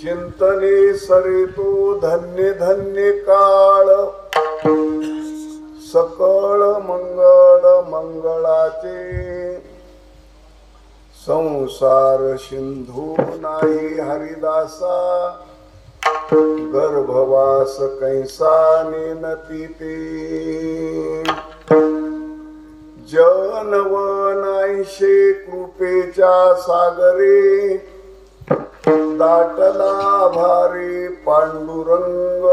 चिंतने सरितो धन्य धन्य काळ सकळ मंगळ मंगळाचे संसार सिंधू नाही हरिदासा गर्भवास कैसा नेनती ते जनवन ऐशे कृपेच्या सागरे दाटला भारी पांडुरंग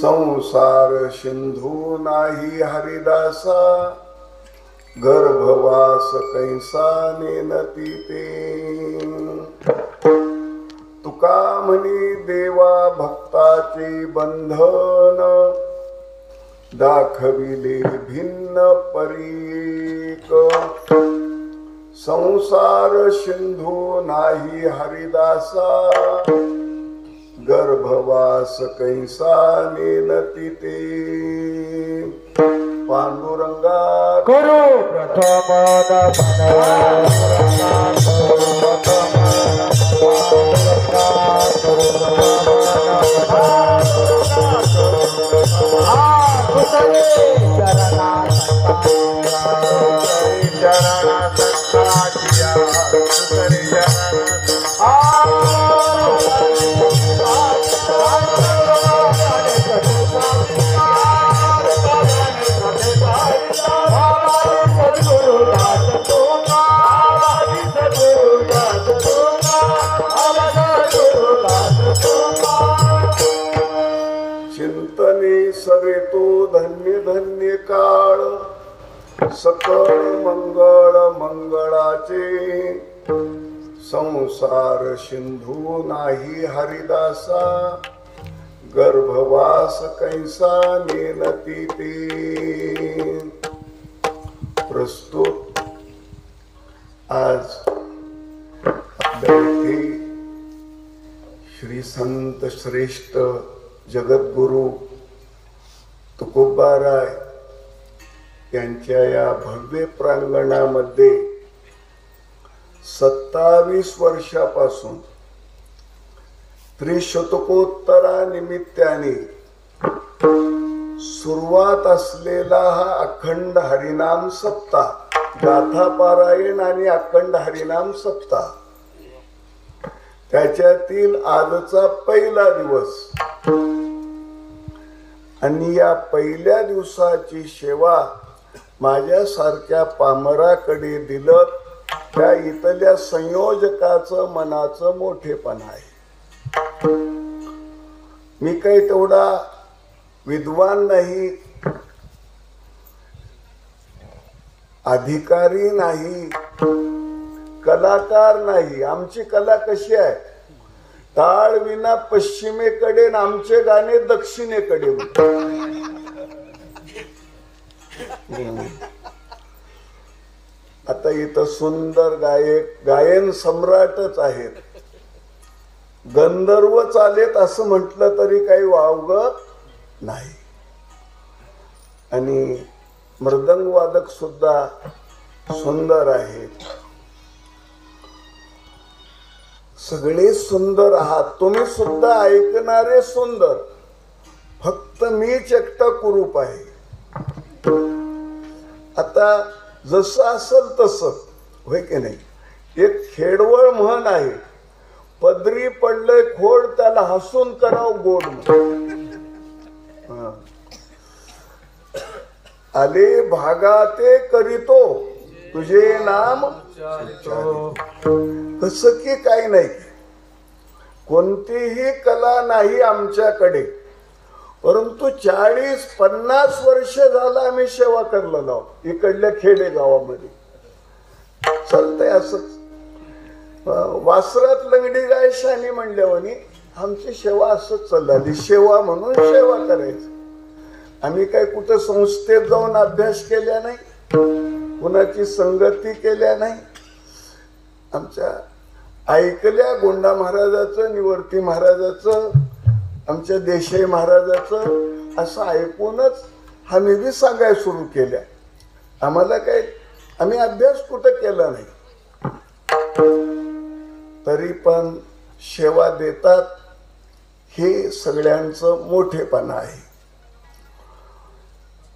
संसार सिंधू नाही हरिदासा गर्भवास कैसा नेनती ते तुका म्हणी देवा भक्ताचे बंधन दाखविले भिन्न परीक संसार सिंधू नाही हरिदासा गर्भवास कैसा नेनती ते पांडुरंगा गुरु प्रथम चिंतने सरितो धन्य धन्य काळ सकळ मंगळ मंगळाचे संसार सिंधू नाही हरिदासा गर्भवास कैसा नेनती ते प्रस्तुत आज आपल्या इथे श्री संत श्रेष्ठ जगद्गुरु तुकोबाराय यांच्या या भव्य प्रांगणामध्ये 27 वर्षापासून त्रिशतकोत्तरा निमित्ताने सुरुवात असलेला हा अखंड हरिनाम सप्ताह गाथा पारायण आणि अखंड हरिनाम सप्ताह त्याच्यातील आजचा पहिला दिवस आणि या पहिल्या दिवसाची सेवा माझ्यासारख्या पामराकडे दिलं त्या इथल्या संयोजकाचं मनाचं मोठेपण आहे। मी काही तेवढा विद्वान नाही, अधिकारी नाही, कलाकार नाही। आमची कला कशी आहे, टाळ विना पश्चिमेकडे आणि आमचे गाणे दक्षिणेकडे। आता इथं सुंदर गायक गायन सम्राटच आहेत, गंधर्व चालेत असं म्हटलं तरी काही वावग नाही. आणि मृदंग वादक सुद्धा सुंदर आहेत. सगळे सुंदर आहात, तुम्ही सुद्धा ऐकणारे सुंदर, फक्त मीच एकटा कुरूप आहे. आता जसं असल तसं, होय की नाही. एक खेडवळ म्हण आहे, पदरी पडले खोड त्याला हसून कराव गोड. आले भागाते करीतो तुझे नाम कसं की काही नाही, कोणतीही कला नाही आमच्याकडे, परंतु 40-50 वर्ष झालं आम्ही सेवा करलेलो इकडल्या खेडे गावामध्ये. चालतंय असंच. वासरात लंगडी गाय शानी म्हणल्यावानी आमची सेवा असंच चालली. सेवा म्हणून सेवा करायची. आम्ही काय कुठं संस्थेत जाऊन अभ्यास केल्या नाही, कुणाची संगती केल्या नाही. आमच्या ऐकल्या गोंडा महाराजाचं, निवर्ती महाराजाचं, आमच्या देसाई महाराजाचं, असं ऐकूनच आम्ही बी सांगायला सुरू केल्या. आम्हाला काय, आम्ही अभ्यास कुठं केला नाही, तरी पण सेवा देतात. हे सगळ्यांचं मोठेपणा आहे.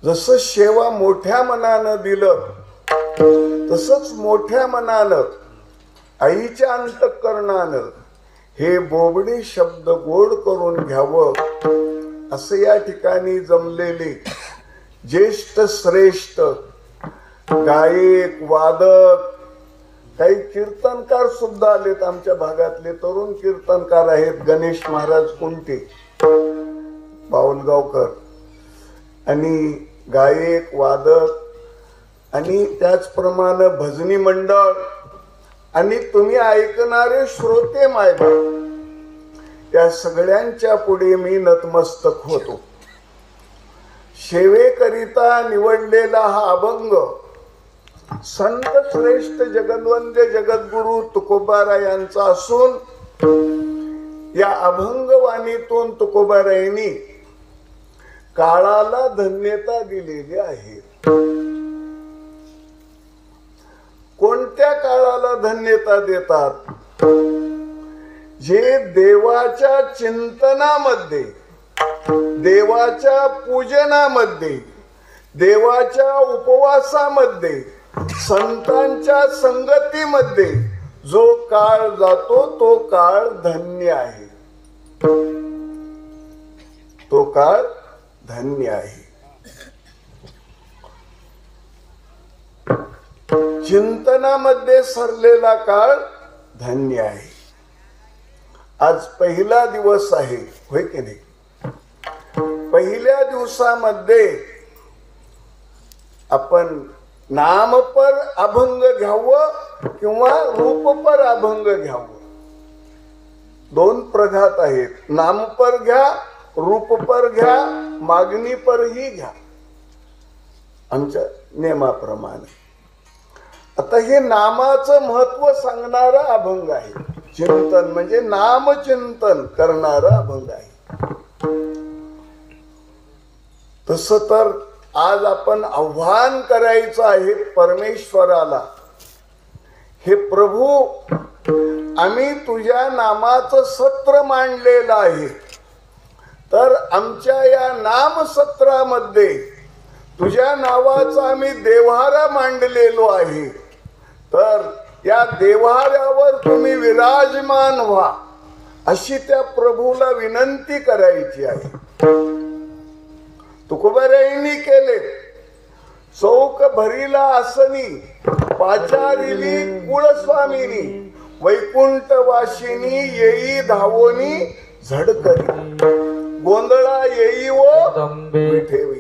जसं सेवा मोठ्या मनानं दिलं, तसंच मोठ्या मनानं आईच्या अंतःकरणानं हे बोबडे शब्द गोड करून घ्यावं, असं या ठिकाणी जमलेले ज्येष्ठ श्रेष्ठ गायक, वादक, काही कीर्तनकार सुद्धा आलेत. आमच्या भागातले तरुण कीर्तनकार आहेत. गणेश महाराज कुंटे, बावलगावकर, आणि गायक, वादक, आणि त्याचप्रमाणे भजनी मंडळ, आणि तुम्ही ऐकणारे श्रोते मायबाप, त्या सगळ्यांच्या पुढे मी नतमस्तक होतो. सेवेकरिता निवडलेला हा अभंग संत श्रेष्ठ जगद्वंद्य जगद्गुरु तुकोबाराय यांचा असून, या अभंगवाणीतून तुकोबारायांनी काळाला धन्यता दिलेली आहे. कोणत्या काळाला धन्यता देतात? जे देवाच्या चिंतनामध्ये, देवाच्या पूजनामध्ये, देवाच्या उपवासामध्ये, संतांच्या संगतीमध्ये जो काळ जातो तो काळ धन्य आहे. तो काळ धन्य आहे. चिंतनामध्ये सरलेला काळ धन्य आहे. आज पहिला दिवस आहे, होय की नाही. पहिल्या दिवसामध्ये आपण नामपर अभंग घ्यावं किंवा रूपपर अभंग घ्यावं. दोन प्रघात आहेत. नामपर घ्या, रूपपर घ्या, मागणीपरही घ्या, आमच्या नियमाप्रमाणे. आता हे नामाचं महत्व सांगणारा अभंग आहे. चिंतन म्हणजे नामचिंतन करणारा अभंग आहे. तसं तर आज आपण आव्हान करायचं आहे परमेश्वराला, हे प्रभू, आम्ही तुझ्या नामाचं सत्र मांडलेलं आहे, तर आमच्या या नामसत्रामध्ये तुझ्या नावाचा आम्ही देव्हारा मांडलेलो आहे, तर या देव्हाऱ्यावर तुम्ही विराजमान व्हा, अशी त्या प्रभूला विनंती करायची आहे. तुकोबारायांनी केले. चौक भरीला आसनी, पाचारिली कुळस्वामिनी, वैकुंठ वासिनी येई धावोनी झडकरी, गोंधळा येई व विठेवी.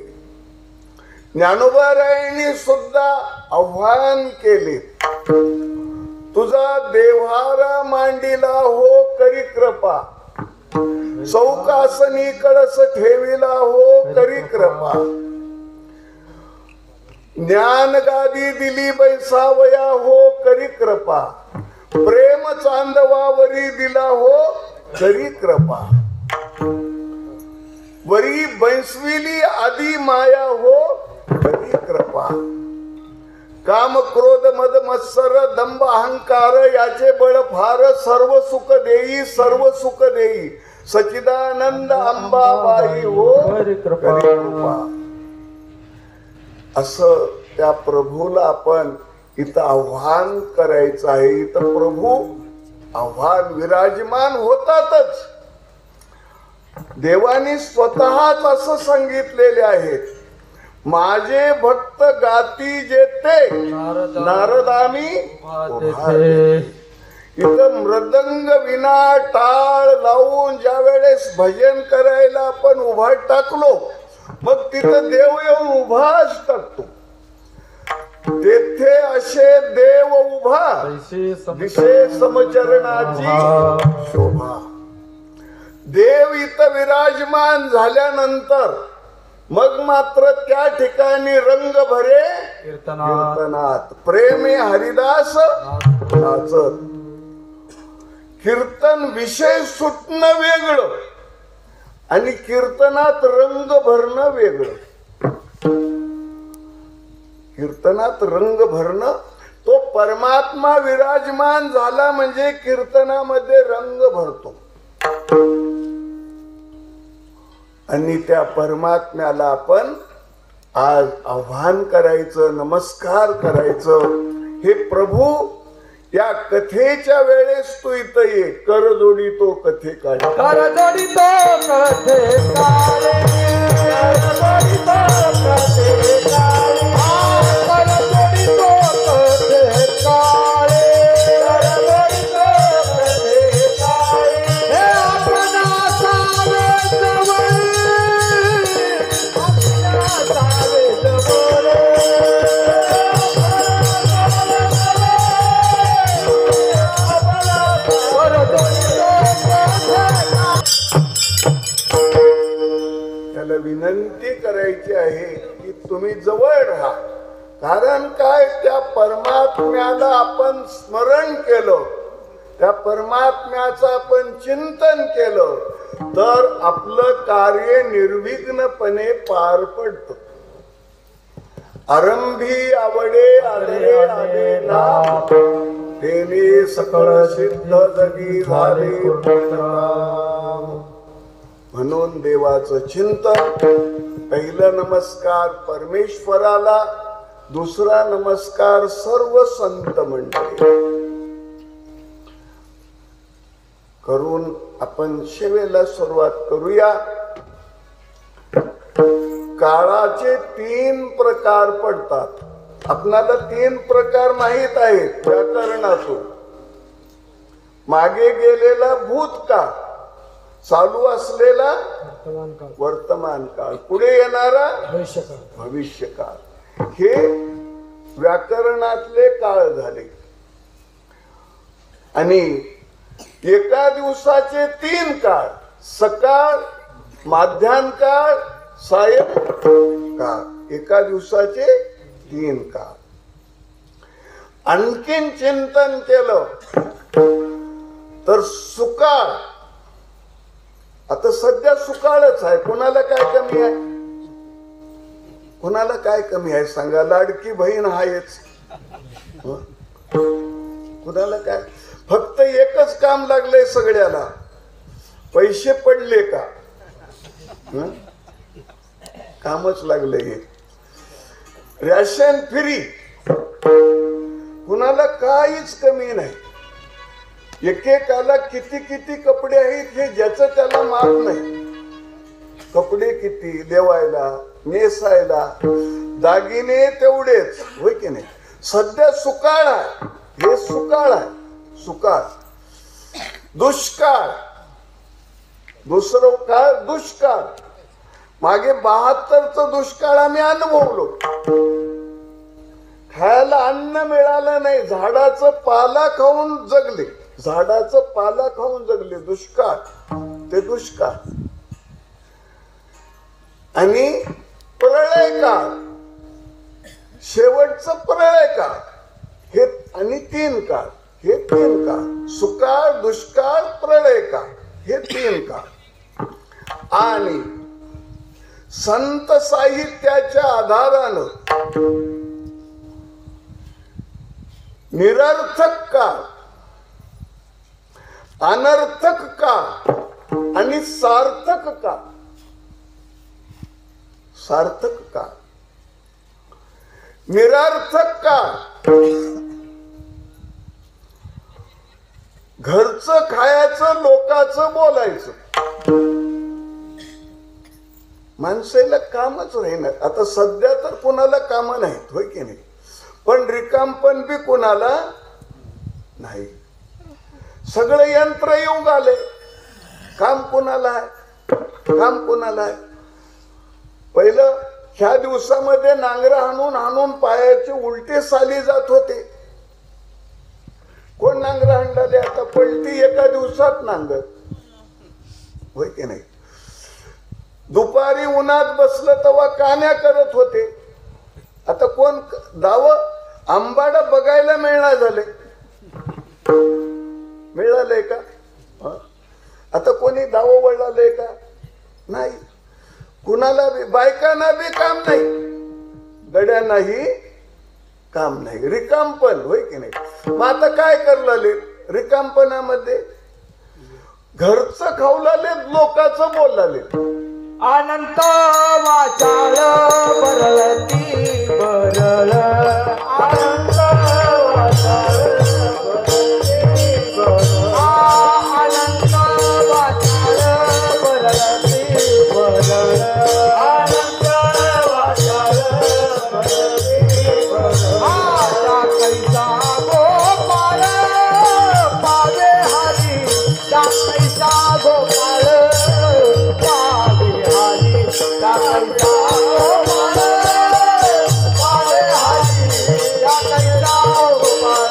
ज्ञानोबारायांनी सुद्धा आव्हान केले. तुझा देव्हारा मांडिला हो करी कृपा, चौकासनी कळस ठेविला हो करी कृपा. ज्ञान गादी दिली बैसावया हो करी कृपा, प्रेम चांदवावरी दिला हो करी कृपा. वरी बैसविली आधी माया हो करी कृपा. काम क्रोध मद मत्सर दंभ अहंकार याचे बळ फार. सर्व सुख देई सर्व सुख देई सचिदानंद अंबाबाई हो करी कृपा. असं त्या प्रभूला आपण इथं आव्हान करायचं आहे. इथं प्रभू आव्हान विराजमान होतातच. देवानी स्वतःच असं सांगितलेले आहे, माझे भक्त गाती जेते नारदामी इथं मृदंग विना टाळ लावून ज्या वेळेस भजन करायला आपण उभा टाकलो, मग तिथं देव येऊन उभाच टाकतो. तेथे असे देव उभा दिसे समचरणाची शोभा. देव इथं विराजमान झाल्यानंतर मग मात्र त्या ठिकाणी रंग भरे कीर्तनात. प्रेमे हरिदास नाचत. कीर्तन विषय सुटणं वेगळं आणि कीर्तनात रंग भरणं वेगळं. कीर्तनात रंग भरणं, तो परमात्मा विराजमान झाला म्हणजे कीर्तनामध्ये रंग भरतो. आणि त्या परमात्म्याला आपण आज आव्हान करायचं, नमस्कार करायचं. हे प्रभू, या कथेच्या वेळेस तू इथं ये. कर जोडी तो कथे काढे, कर जोडी तो कथे काढे, कर जोडी तो कथे काढे, कर जोडी तो कथे काढे, कर जोडी तो कथे काढे. हे आपणा सावे जवळ, आपणा सावे जवळ. त्याला विनंती करायची आहे की तुम्ही जवळ राहा. कारण काय, त्या परमात्म्याला आपण स्मरण केलं, त्या परमात्म्याचं आपण चिंतन केलं तर आपलं कार्य निर्विघ्नपणे पार पडतं. आरंभी आवडे आले आले ना, तेने सकळ सिद्ध जगी झाले. म्हणून देवाचं चिंतन. पहिला नमस्कार परमेश्वराला, दुसरा नमस्कार सर्व संत मंडळी करून आपण सेवेला सुरुवात करूया. काळाचे 3 प्रकार पडतात. आपणाला 3 प्रकार माहित आहेत व्याकरणातून. मागे गेलेला भूतकाळ, चालू असलेला वर्तमान काळ, पुढे येणारा भविष्यकाळ. हे व्याकरणातले काळ झाले. आणि एका दिवसाचे 3 काळ, सकाळ, माध्यान्ह काळ, सायंकाळ. एका दिवसाचे 3 काळ. आणखीन चिंतन केलं तर सुकाळ. आता सध्या सुकाळच आहे. कोणाला काय कमी आहे? कोणाला काय कमी आहे सांगा? लाडकी बहीण आहेच. कुणाला काय? फक्त एकच काम लागलंय सगळ्याला, पैसे पडले का? कामच लागलंय. Ration free. कुणाला काहीच कमी नाही. एकेकाला किती किती कपडे आहेत हे ज्याचं त्याला माफ नाही. कपडे किती देवायला, नेसायला, दागिने तेवढेच, होय की नाही? सध्या सुकाळ आहे. हे सुकाळ आहे. सुकाळ. दुष्काळ. दुसरं काळ दुष्काळ. मागे 72चं दुष्काळ आम्ही अनुभवलो. खायला अन्न मिळालं नाही. झाडाचं पाला खाऊन जगले. झाडाचं पाला खाऊन जगले. दुष्काळ. ते दुष्काळ. आणि प्रळय काळ, शेवटचं प्रळय काळ. हे आणि 3 काळ. हे 3 काळ. सुकाळ, दुष्काळ, प्रळय काळ. हे 3 काळ. आणि संत साहित्याच्या आधारानं निरर्थक काळ, अनर्थक काळ आणि सार्थक काळ, सार्थक काळ, निरर्थक काळ घरचं खायचं, लोकांचं बोलायचं, माणसाला कामच राहीना. आता सध्या तर कुणाला काम नाहीत, होय की नाही, पण रिकामपण बी कुणाला नाही. सगळं यंत्र येऊन आले, काम कुणाला आहे, काम कुणाला आहे. पहिलं ह्या दिवसामध्ये नांगरा हाणून हाणून पायाचे उलटे साली जात होते. कोण नांगरा हाणले, आता पलटी एका दिवसात नांगर, होय की नाही. दुपारी उन्हात बसलं तेव्हा कान्या करत होते. आता कोण दाव आंबाडा बघायला मिळणार झाले, मिळालंय का? आता कोणी दाव वळालंय का? नाही. कुणाला बी, बायकांना बी काम नाही, गड्यांनाही काम नाही, रिकामपण, होय की नाही. मग आता काय करलाले रिकामपणामध्ये? घरचं खाऊलाले, लोकांचं बोललाले. अनंत वाचाळ बरळती बरळ, अनंत वाचाळ बरळती बरळ, अनंत वाचाळ बरळती बरळ, अनंत वाचाळ बरळती बरळ. आता कैसा गोपाळ पावे हरी, कैसा गोपाळ पावे हरी, कैसा गोपाळ पावे हरी, कैसा गोपाळ.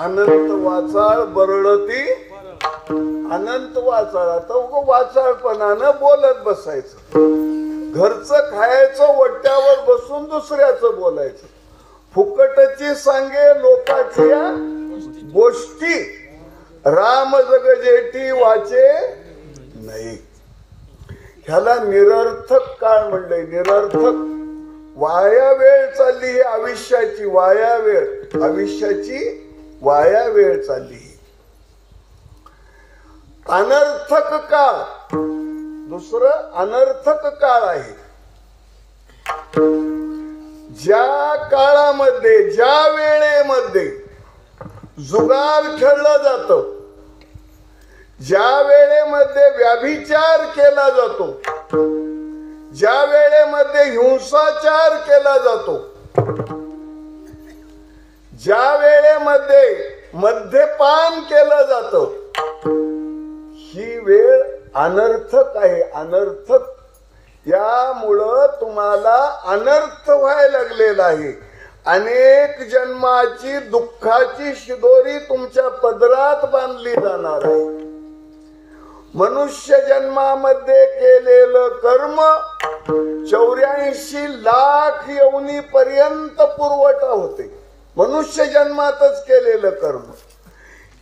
अनंत वाचाळ बरळती, अनंत वाचाळ. आता उगं वाचाळपणानं बोलत बसायचं, घरचं खायचं, वट्यावर बसून दुसऱ्याचं बोलायचं, फुकटची सांगे लोकांच्या गोष्टी, राम जग जेठी वाचे नाही. ह्याला निरर्थक काळ म्हणलंय. निरर्थक, वाया वेळ चालली, ही आयुष्याची वाया वेळ, आयुष्याची वाया वेळ चालली. अनर्थक काळ, दुसरं अनर्थक काळ आहे. ज्या काळामध्ये, ज्या वेळेमध्ये जुगार खेळलं जातं, ज्या वेळेमध्ये व्याभिचार केला जातो, ज्या वेळेमध्ये हिंसाचार केला जातो, ज्या वेळेमध्ये मद्यपान केलं जातं, ही वेळ अनर्थक आहे. अनर्थक, यामुळं तुम्हाला अनर्थ व्हायला लागलेला आहे. अनेक जन्माची दुःखाची शिदोरी तुमच्या पदरात बांधली जाणार आहे. मनुष्य जन्मामध्ये केलेलं कर्म 84 लाख योनी पर्यंत पुरवठा होते. मनुष्य जन्मातच केलेलं कर्म.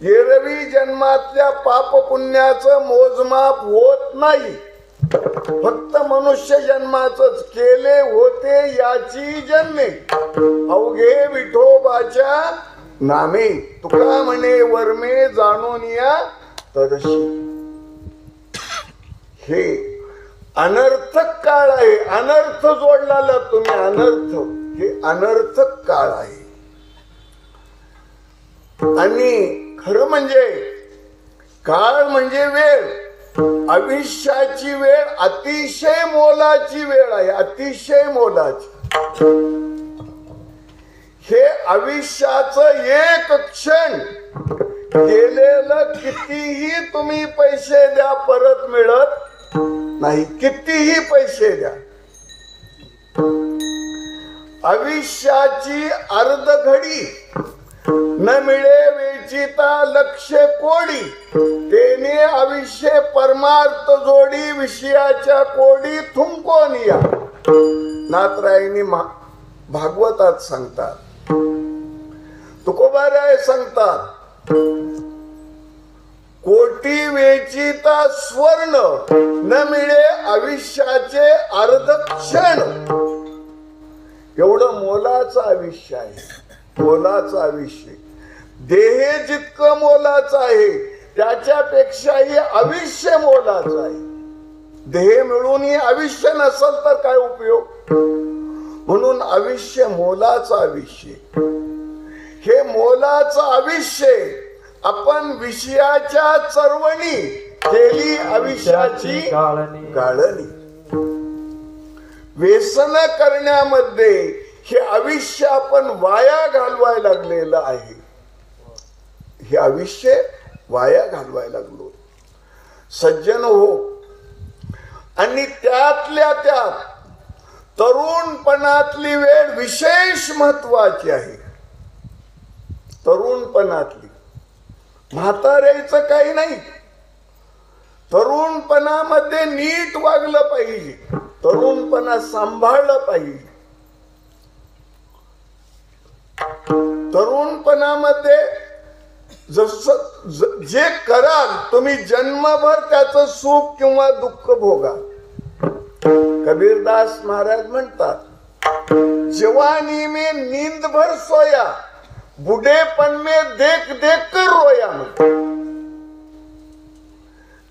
एरवी जन्मातल्या पाप पुण्याचं मोजमाप होत नाही. फक्त मनुष्य जन्माचंच केले होते याची जन्मे अवघे विठोबाच्या नामे. तुका म्हणे वर्मे जाणून या तरशी. हे अनर्थक काळ आहे. अनर्थ जोडला तुम्ही, अनर्थ, हे अनर्थक काळ आहे. आणि खरं म्हणजे काळ म्हणजे वेळ, आयुष्याची वेळ अतिशय मोलाची वेळ आहे. अतिशय मोलाची. हे आयुष्याचं एक क्षण गेलेलं कितीही तुम्ही पैसे द्या परत मिळत नाही. कितीही पैसे द्या. आयुष्याची अर्ध घडी न मिळे वेचिता लक्ष कोडी, तेने आयुष्य परमार्थ जोडी, विषयाच्या कोडी थुंकोन या. नाथरायनी भागवतात सांगतात, तुकोबाराय सांगतात, कोटी वेचिता स्वर्ण न मिळे आयुष्याचे अर्ध क्षण. एवढं मोलाचं आयुष्य आहे, मोलाचं आयुष्य. देह जितकं मोलाचं आहे त्याच्यापेक्षाही आयुष्य मोलाचं आहे. देह मिळूनही आयुष्य नसेल तर काय उपयोग. म्हणून आयुष्य मोलाचं आयुष्य. हे मोलाचं आयुष्य आपण विषयाच्या चरवणी केली आयुष्याची गाळणी. व्यसन करण्यामध्ये हे आयुष्य आपण वाया घालवायला लागलेलं आहे. हे आयुष्य वाया घालवायला लागलो. सज्जन हो, आणि त्यातल्या त्यात तरुणपणातली वेळ विशेष महत्वाची आहे. तरुणपणातली, म्हाताऱ्याचं काही नाही. तरुणपणामध्ये नीट वागलं पाहिजे, तरुणपणा सांभाळलं पाहिजे. तरुणपणामध्ये जसं जे कराल तुम्ही जन्मभर त्याचं सुख किंवा दुःख भोगा. कबीरदास महाराज म्हणतात, जवानी में नींद भर सोया, बुढ़ेपन में देख देख कर रोया.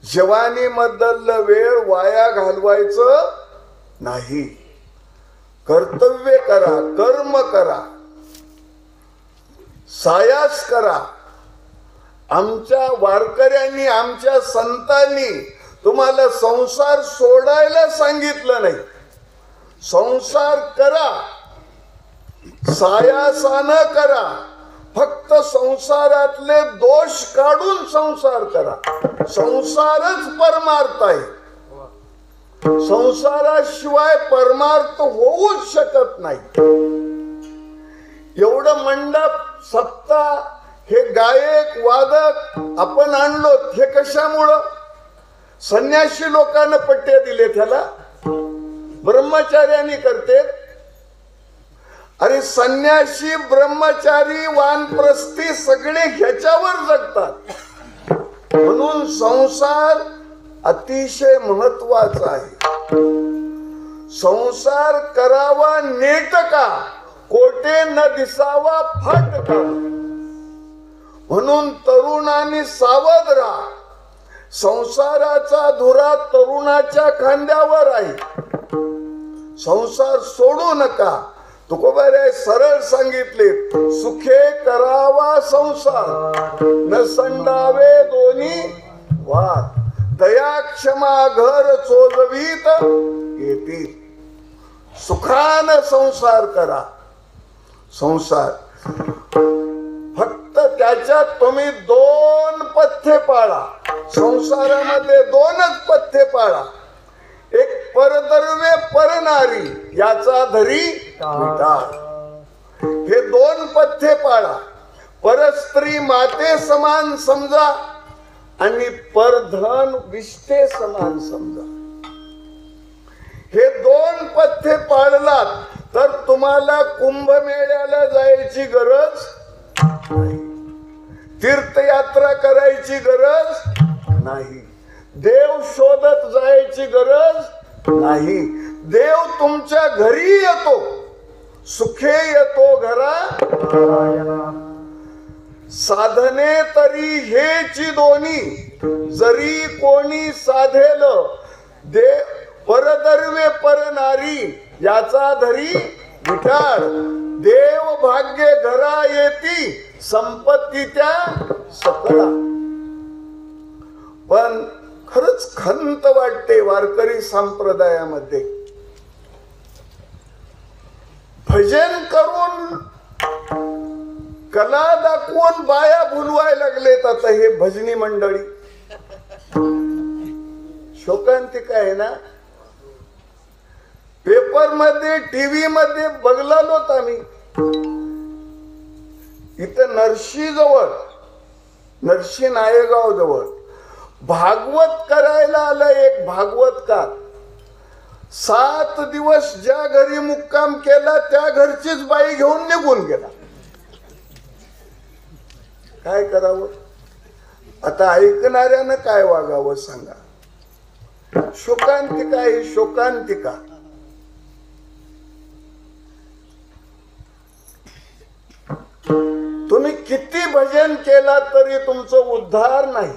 जवानी मधलं वेळ वाया घालवायचं नाही. कर्तव्य करा, कर्म करा, सायास करा. आमच्या वारकऱ्यांनी, आमच्या संतांनी तुम्हाला संसार सोडायला सांगितलं नाही. संसार करा, सायासानं करा. फक्त संसारातले दोष काढून संसार करा. संसारच परमार्थ आहे. संसाराशिवाय परमार्थ होऊच शकत नाही. एवढं मंडप, सप्ताह, हे गायक वादक आपण आणलो, हे कशामुळं? संन्यासी लोकांना पट्टे दिले, त्याला ब्रह्मचार्यांनी करते. अरे संन्यासी, ब्रह्मचारी, वानप्रस्थी सगळे ह्याच्यावर जगतात. म्हणून संसार अतिशय महत्वाचा आहे. संसार करावा नेटका, कोटे न दिसावा फाटका. म्हणून तरुणांनी सावध राहा. संसाराचा धुरा तरुणाच्या खांद्यावर आहे. संसार सोडू नका. तुकोबाराय सरळ सांगितले, सुखे करावा संसार, न संडावे दोन्ही वाद. दया क्षमा घर चोजवीत येतील. सुखानं संसार करा. संसार फक्त त्याच्यात तुम्ही 2 पथ्ये पाळा. संसारामध्ये 2च पथ्ये पाळा. एक परदर्वे परनारी, याचा धरी विटाळ. हे 2 पथ्ये पाळा. परस्त्री माते समान समजा आणि परधन विष्टे समान समजा. हे 2 पथ्ये पाळलात तर तुम्हाला कुंभमेळ्याला जायची गरज नाही. तीर्थयात्रा करायची गरज नाही. देव शोधत जायची गरज नाही. देव तुमच्या घरी येतो. सुखे येतो घरा. साधने तरी हेची दोन्ही, जरी कोणी साधेल. परदर्वे परनारी, याचा धरी विठाळ. देव भाग्य घरा येती, संपत्ती त्या सकळा. पण खरंच खंत वाटते वारकरी संप्रदायामध्ये. भजन करून कला दाखवून बाया भुलवायला लागलेत आता हे भजनी मंडळी. शोकांतिक आहे ना. पेपर मध्ये, टीव्ही मध्ये बघलालोत आम्ही. इथं नरशी जवळ, नरशी नायगाव जवळ भागवत करायला आला एक भागवतकार. 7 दिवस ज्या घरी मुक्काम केला त्या घरचीच बाई घेऊन निघून गेला. काय करावं? आता ऐकणाऱ्यानं काय वागावं सांगा. शोकांतिका ही शोकांतिका. तुम्ही किती भजन केला तरी तुमचं उद्धार नाही.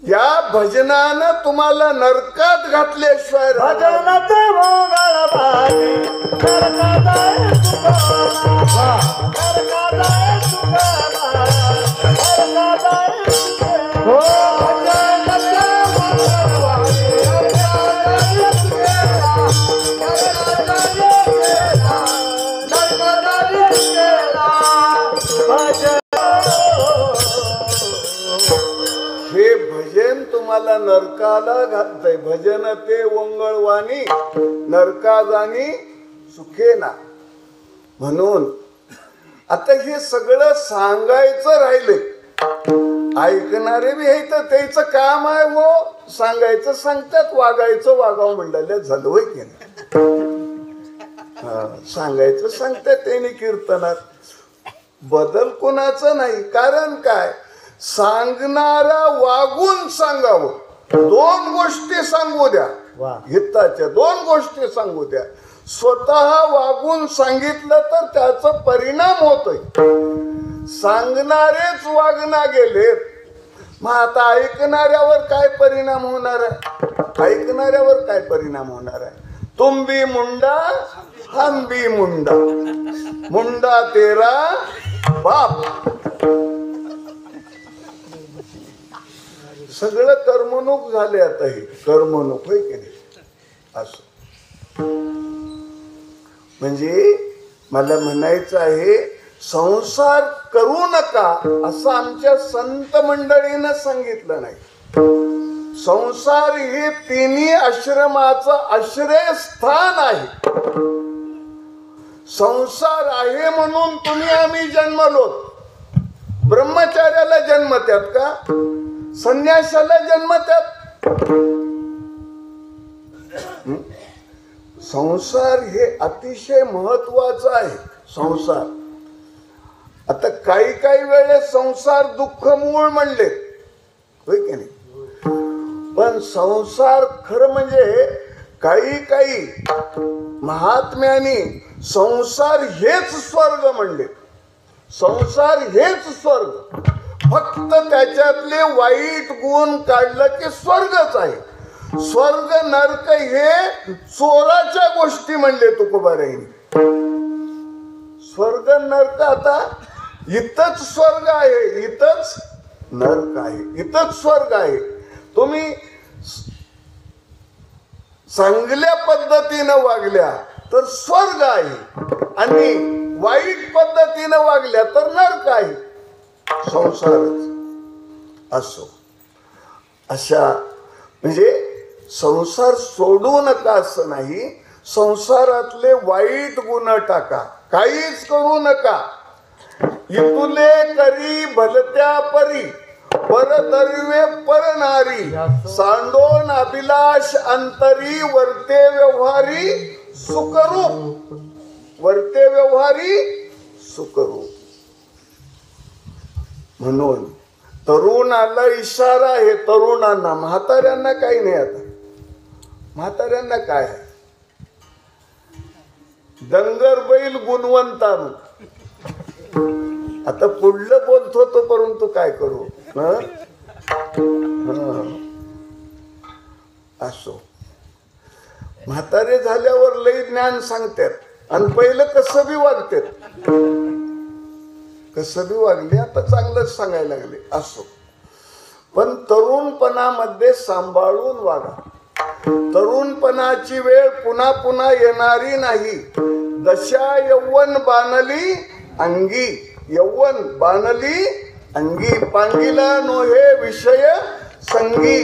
या भजनानं तुम्हाला नरकात घातल्याशिवाय भजनात मंगळ भागी नरकादाय तुकारा नरकादाय तुकारा नरकादाय हो भजनात मंगळ भागी नरकादाय तुकारा नरकादाय भजन. हे भजन तुम्हाला नरकाला घालतंय. भजन ते वंगळवाणी नरका जाणी सुखेना. म्हणून आता हे सगळं सांगायचं राहिले. ऐकणारे बी हे तर त्याचं काम आहे हो सांगायचं सांगतात. वागायचं वागावं म्हणलेलं झालं होय की नाही. सांगायचं सांगतात त्यांनी कीर्तनात. बदल कोणाचं नाही. कारण काय सांगणारा वागून सांगावं. दोन गोष्टी सांगू द्या. हिताच्या दोन गोष्टी सांगू द्या. स्वतः वागून सांगितलं तर त्याचा परिणाम होतोय. सांगणारेच वागना गेलेत. मग आता ऐकणाऱ्यावर काय परिणाम होणार आहे. ऐकणाऱ्यावर काय परिणाम होणार आहे. तुम भी मुंडा हम भी मुंडा मुंडा तेरा बाप. सगळं कर्मणूक झाले. आता हे कर्मणूक होय की नाही. असं म्हणजे मला म्हणायचं आहे संसार करू नका असं आमच्या संत मंडळीनं सांगितलं नाही. संसार हे तिन्ही आश्रमाचं आश्रयस्थान आहे. संसार आहे म्हणून तुम्ही आम्ही जन्मलो. ब्रह्मचार्याला जन्मत्यात का संन्यासाला जन्मत्यात. संसार हे अतिशय महत्वाचा आहे. संसार आता काही काही वेळेस संसार दुःख मूळ म्हणले होय की नाही. पण संसार खरं म्हणजे काही काही महात्म्याने संसार हेच स्वर्ग म्हणले. संसार हेच स्वर्ग. फक्त त्याच्यातले वाईट गुण काढलं की स्वर्गच आहे. स्वर्ग नरक हे चोराच्या गोष्टी म्हणले तुकोबारायांनी. स्वर्ग नरक आता इथंच स्वर्ग आहे इथंच नरक आहे इथंच स्वर्ग आहे. तुम्ही चांगल्या पद्धतीनं वागल्या तर स्वर्ग आहे आणि वाईट पद्धतीनं वागल्या तर नरक आहे. संसारच असो. अशा म्हणजे संसार सोडू नका असं नाही. संसारातले वाईट गुण टाका. काहीच करू नका. इतुले करी भलत्या परी परदर्वे परनारी सांडोन अभिलाष अंतरी वर्ते व्यवहारी सुखरूप. वर्ते व्यवहारी सुखरूप. म्हणून तरुणाला इशारा आहे. तरुणांना म्हाताऱ्यांना काही नाही. आता म्हाताऱ्यांना काय आहे. डंगर बैल गुणवंता. आता पुढलं बोलतो तो परंतु काय करू. असो. म्हातारे झाल्यावर लई ज्ञान सांगतात आणि पहिलं कसं बी वागतात. कसं बी वागले आता चांगलंच सांगायला लागले. असो. पण तरुणपणामध्ये सांभाळून वागा. तरुणपणाची वेळ पुन्हा पुन्हा येणारी नाही. दशा यौवन बाणली अंगी. यौवन बाणली अंगी. पांगिला नोहे विषय संगी.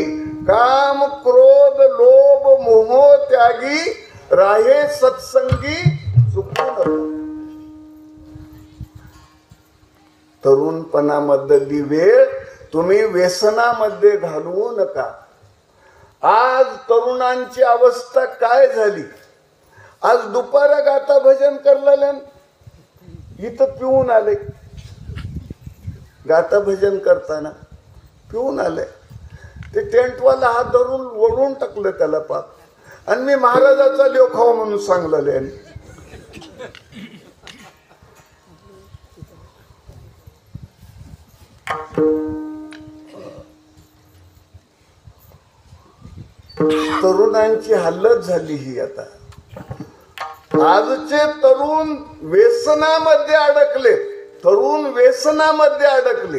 काम क्रोध लोभ मोह त्यागी राहे सत्संगी चुकून. तरुणपणामधली वेळ तुम्ही व्यसनामध्ये घालवू नका. आज तरुणांची अवस्था काय झाली. आज दुपारा गाता भजन करलेल्या इथं पिऊन आले. गाता भजन करताना पिऊन आले. ते टेंटवाला हात धरून ओढून टाकलं त्याला पाप. आणि मी महाराजाचा लेखाव म्हणून सांगलेले आणि तरुणांची हालत झाली ही आता. आजचे तरुण व्यसनामध्ये अडकले, तरुण व्यसनामध्ये अडकले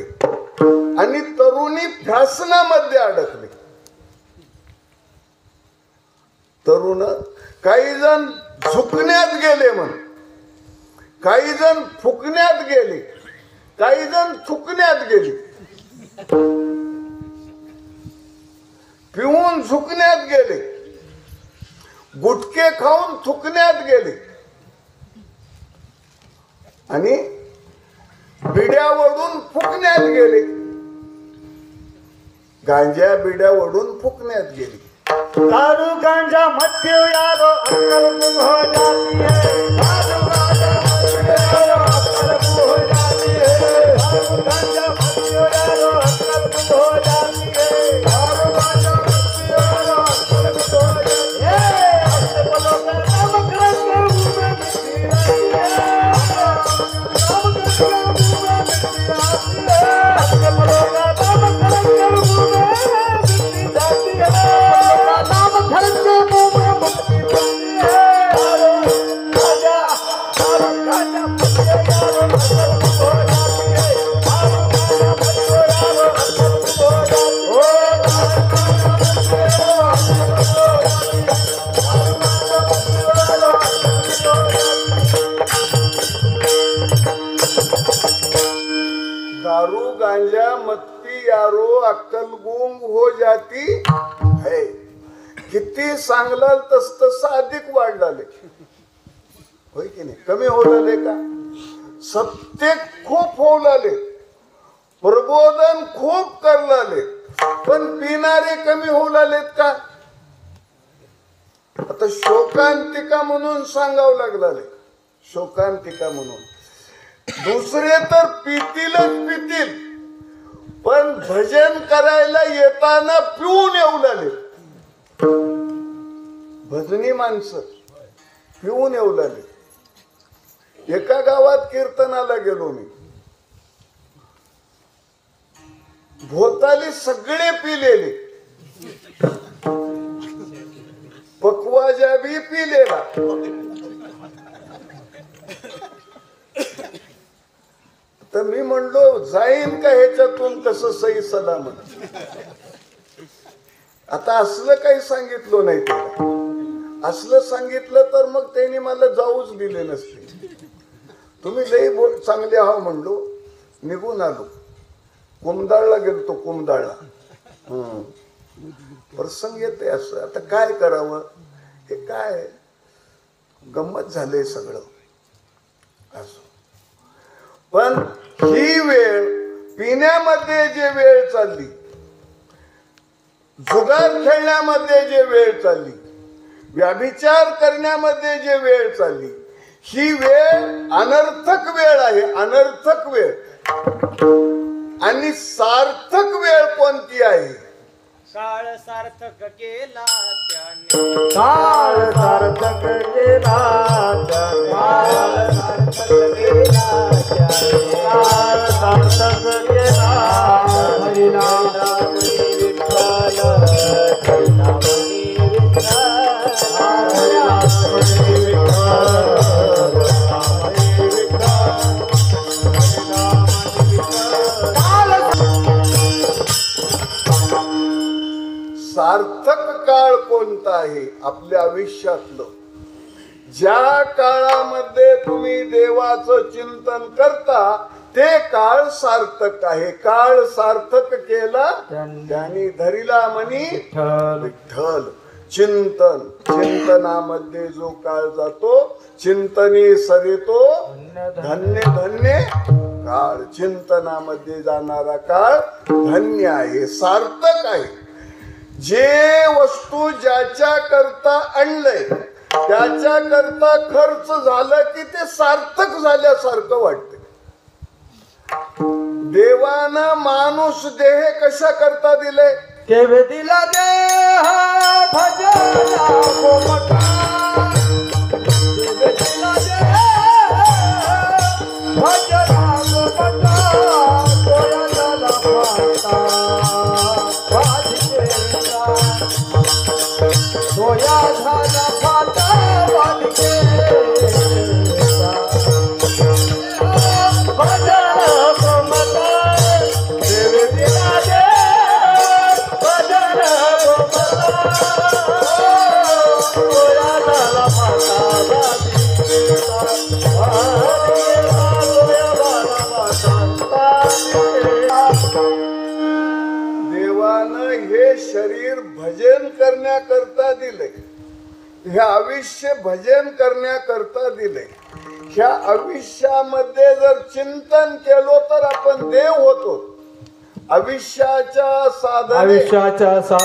आणि तरुणी फॅशनामध्ये अडकले. तरुण काही जण झुकण्यात गेले म्हण, काही जण फुकण्यात गेले, काही जण थुकण्यात गेले. पिऊन झुकण्यात गेले, गुटके खाऊन थुकण्यात गेले आणि बिड्यावरून फुकण्यात गेले. गांजा बिड्या ओढून फुकण्यात गेली. दारू गांजा मत पियो यारो अक्कल गुम हो जाती है. दारू गांजा मत पियो यारो अक्कल गुम हो जाती है. दारू गांजा मत पियो यारो अक्कल गुम हो जाती है. दारू गांजा मत पियो यारो अक्कल गुम हो जाती है. अपने बोलो का नाम करके मुंह में मिट्टी आती है. नाम करके मुंह में मिट्टी आती है. अपने बोलो का नाम करके मुंह में मिट्टी आती है. दारू गांजा मत्ती यारो अक्कल गुम हो जाती है. किती सांगलाल तस तस अधिक वाढलाले होय की नाही, कमी होलाले का? सत्य खूप होलाले, प्रबोधन खूप करलाले, पण पिणारे कमी होलालेत का? आता शोकांतिका म्हणून सांगावं लागलाले, शोकांतिका म्हणून. दुसरे तर पितीलच पितील, पण भजन करायला येताना पिऊन येऊ लागले. भजनी माणसं पिऊन येऊ लागले. एका गावात कीर्तनाला गेलो मी, भोताली सगळे पिलेले, पकवाजा बी पिलेला. तर मी म्हणलो जाईन का ह्याच्यातून कसं सही सलामत. आता असलं काही सांगितलं नाही त्याला. असलं सांगितलं तर मग त्यांनी मला जाऊच दिले नसते. तुम्ही लई चांगले आहो म्हणलो, निघून आलो. कुमदाळला गेलतो, कुमदाळला. प्रसंग येते असं. आता काय करावं, हे काय गंमत झाले सगळं असं. पण ही वेळ पिण्यामध्ये जे वेळ चालली, जुगार खेळण्यामध्ये जे वेळ चालली, व्याभिचार करण्यामध्ये जे वेळ चालली, ही वेळ अनर्थक वेळ आहे. अनर्थक वेळ. आणि सार्थक वेळ कोणती आहे? काळ सार्थक केला त्याने, काळ सार्थक केला त्याने, काळ सार्थक केला त्याने, काळ सार्थक केला हरिनाम विठ्ठल, हरिनाम विठ्ठल, हरिनाम सार्थक काळ कोणता आहे आपल्या आयुष्यातलं? ज्या काळामध्ये तुम्ही देवाचं चिंतन करता ते काळ सार्थक आहे. काळ सार्थक केला त्यांनी धरिला मनी विठ्ठल. चिंतन, चिंतनामध्ये जो काळ जातो, चिंतनी सरेतो धन्य धन्य काळ. चिंतनामध्ये जाणारा काळ धन्य आहे, सार्थक आहे. जे वस्तू ज्याच्या करता आणलंय त्याच्या करता खर्च झालं की ते सार्थक झाल्यासारखं वाटते. देवानं माणूस देह कशा करता दिले? केवे दिला देह भजना गोमटा केवे दिला देह भजना गोमटा तोया झाला फाटा वाजकेला तोया झाला फाटा वाजकेला भजना गोमटा केवे दिला देवानं हे शरीर भजन करण्याकरता दिले, हे आयुष्य भजन करण्याकरता दिले. ह्या आयुष्यामध्ये जर चिंतन केलो तर आपण देव होतो. आयुष्याच्या साधने सच्चिदानंद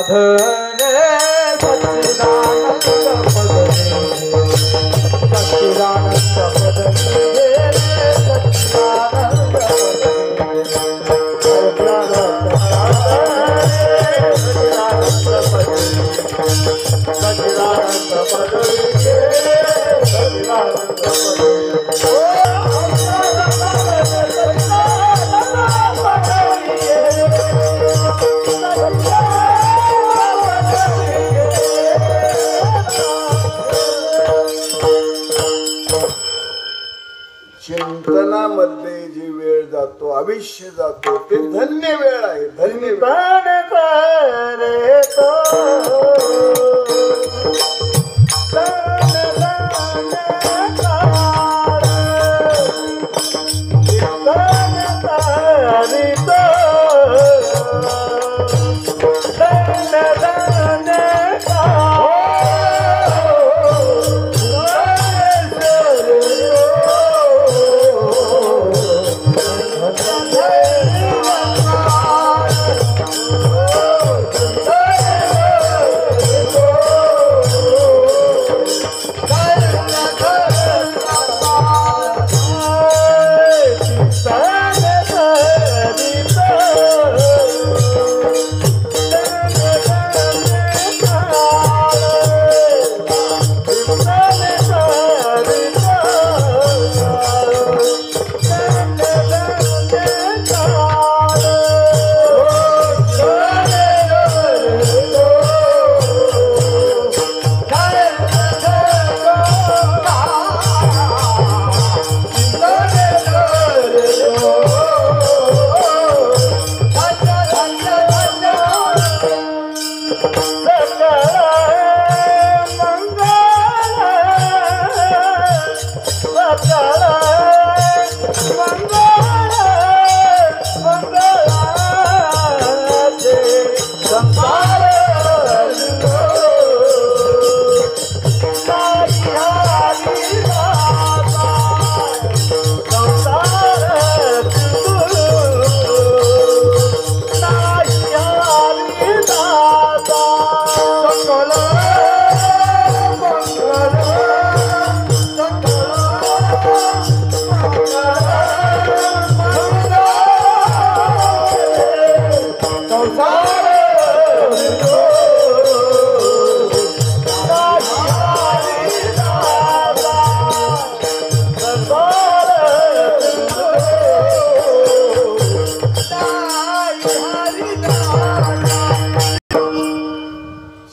चिंतनामध्ये जी वेळ जातो, आयुष्य जातो, ते धन्य वेळ आहे. धन्य वेळ.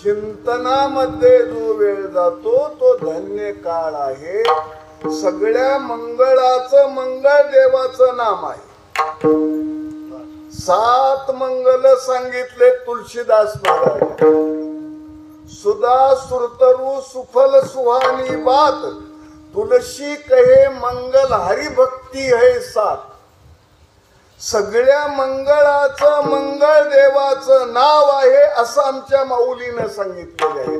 चिंतनामध्ये जो वेळ जातो तो धन्य काळ आहे. सगळ्या मंगळाचं मंगळ देवाचं नाम आहे. 7 मंगल सांगितले तुलसीदास महाराज. सुधा सुरतरु सुफल सुहानी बात, तुलसी कहे मंगल हरि भक्ती है साथ. सगळ्या मंगळाचं मंगळ देवाचं नाव आहे असं आमच्या माऊलीनं सांगितलेलं आहे.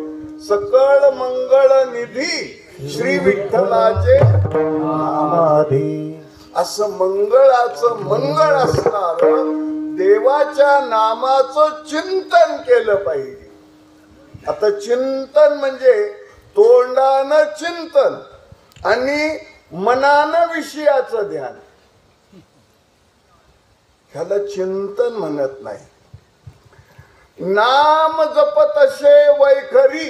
सकळ मंगळ निधी श्री विठ्ठलाचे नामाधी. असं मंगळाचं मंगळ असणार देवाच्या नामाचं चिंतन केलं पाहिजे. आता चिंतन म्हणजे तोंडानं चिंतन आणि मनानं विषयाचं ध्यान. ह्याला चिंतन म्हणत नाही. नाम जपत असे वैखरी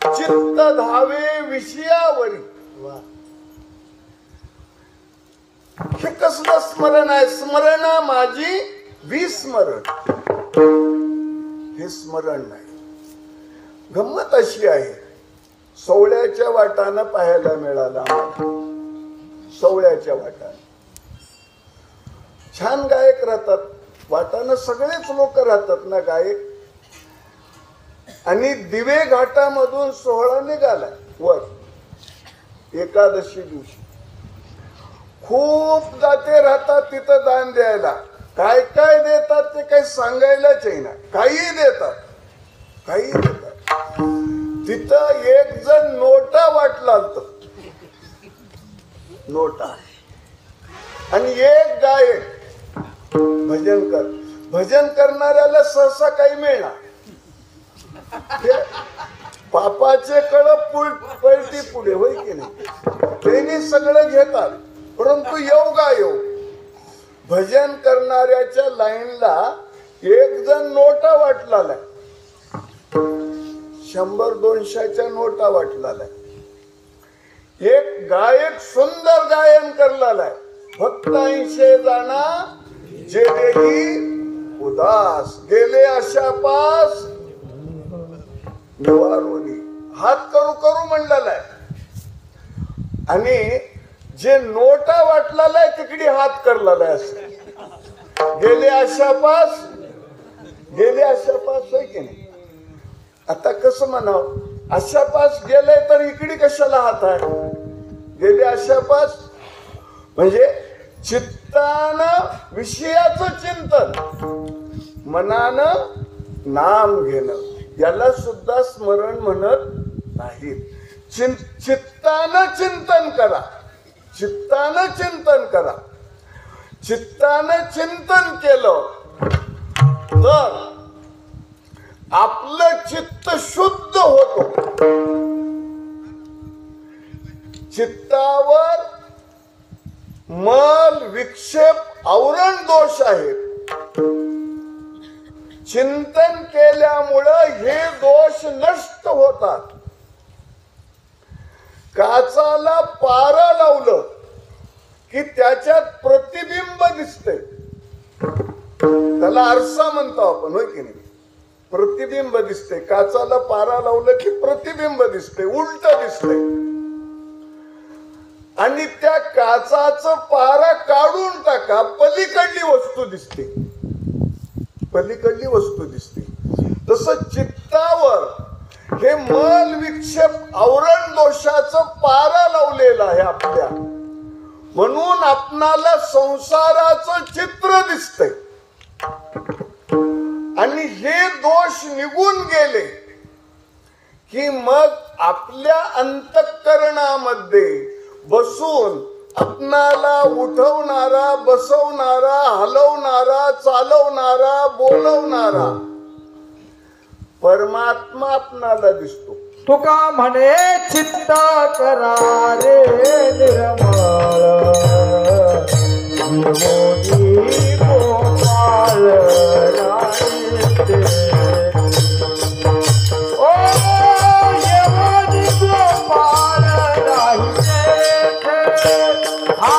चित्त धावे विषयावरी. हे कसलं स्मरण आहे? स्मरण माझी विस्मरण. हे स्मरण नाही. गंमत अशी आहे, सवळ्याच्या वाटानं पाहायला मिळाला आम्हाला. सवळ्याच्या वाटानं छान गायक राहतात, वाटानं सगळेच लोक राहतात ना गायक. आणि दिवे घाटामधून सोहळा निघाला वर एकादशी दिवशी. खूप जाते राहतात तिथं दान द्यायला. काय काय देतात ते काही सांगायलाच आहे ना. काही देतात, काही देतात. तिथं एक जण नोटा वाटला नोटा, आणि एक गायक भजन कर. भजन करणाऱ्याला सहसा काही मिळणार. पापाचे कळ पळती पुढे, होय की नाही? त्यांनी सगळं घेतात, परंतु योगायोग भजन करणाऱ्याच्या लाईनला एक जण नोटा वाटलाला, 100-200च्या नोटा वाटलाला. एक गायक सुंदर गायन करलाय. फक्त 80 जाणा जेलेही उदास गेले अशा पास निवारोनी. हात करू करू म्हणलेला आहे. आणि जे नोटा वाटलेला आहे तिकडे हात करलेला आहे. असं गेले अशा पास, गेले अशा पास, होय की नाही? आता कसं म्हणावं, अशा पास गेले तर इकडे कशाला हात आहे? गेले अशा पास म्हणजे चित्तानं विषयाचं चिंतन, मनानं नाम घेणं, याला सुद्धा स्मरण म्हणत नाही. चित्तानं चिंतन करा, चित्तानं चिंतन करा. चित्तानं चिंतन केलं तर आपलं चित्त शुद्ध होतो. चित्तावर मल विक्षेप आवरण दोष आहेत. चिंतन केल्यामुळं हे दोष नष्ट होतात. काचाला पारा लावलं की त्याच्यात प्रतिबिंब दिसते. त्याला आरसा म्हणतो आपण, होय की नाही? प्रतिबिंब दिसते. काचाला पारा लावलं की प्रतिबिंब दिसते, उलट दिसते. आणि त्या काचाचं पारा काढून टाका, पलीकडली वस्तू दिसते, पलीकडली वस्तू दिसते. तसं चित्तावर हे मल विक्षेप आवरण दोषाचं पारा लावलेलं आहे आपल्या, म्हणून आपणाला संसाराचं चित्र दिसतंय. आणि हे दोष निघून गेले की मग आपल्या अंतःकरणामध्ये बसून आपणाला उठवणारा, बसवणारा, हलवणारा, चालवणारा, बोलवणारा परमात्मा आपणाला दिसतो. तुका म्हणे चित्त करा रे निर्मळ, मोदी गोपाळ राहिते. ओ यमोदी गोपाळ राहिते. हा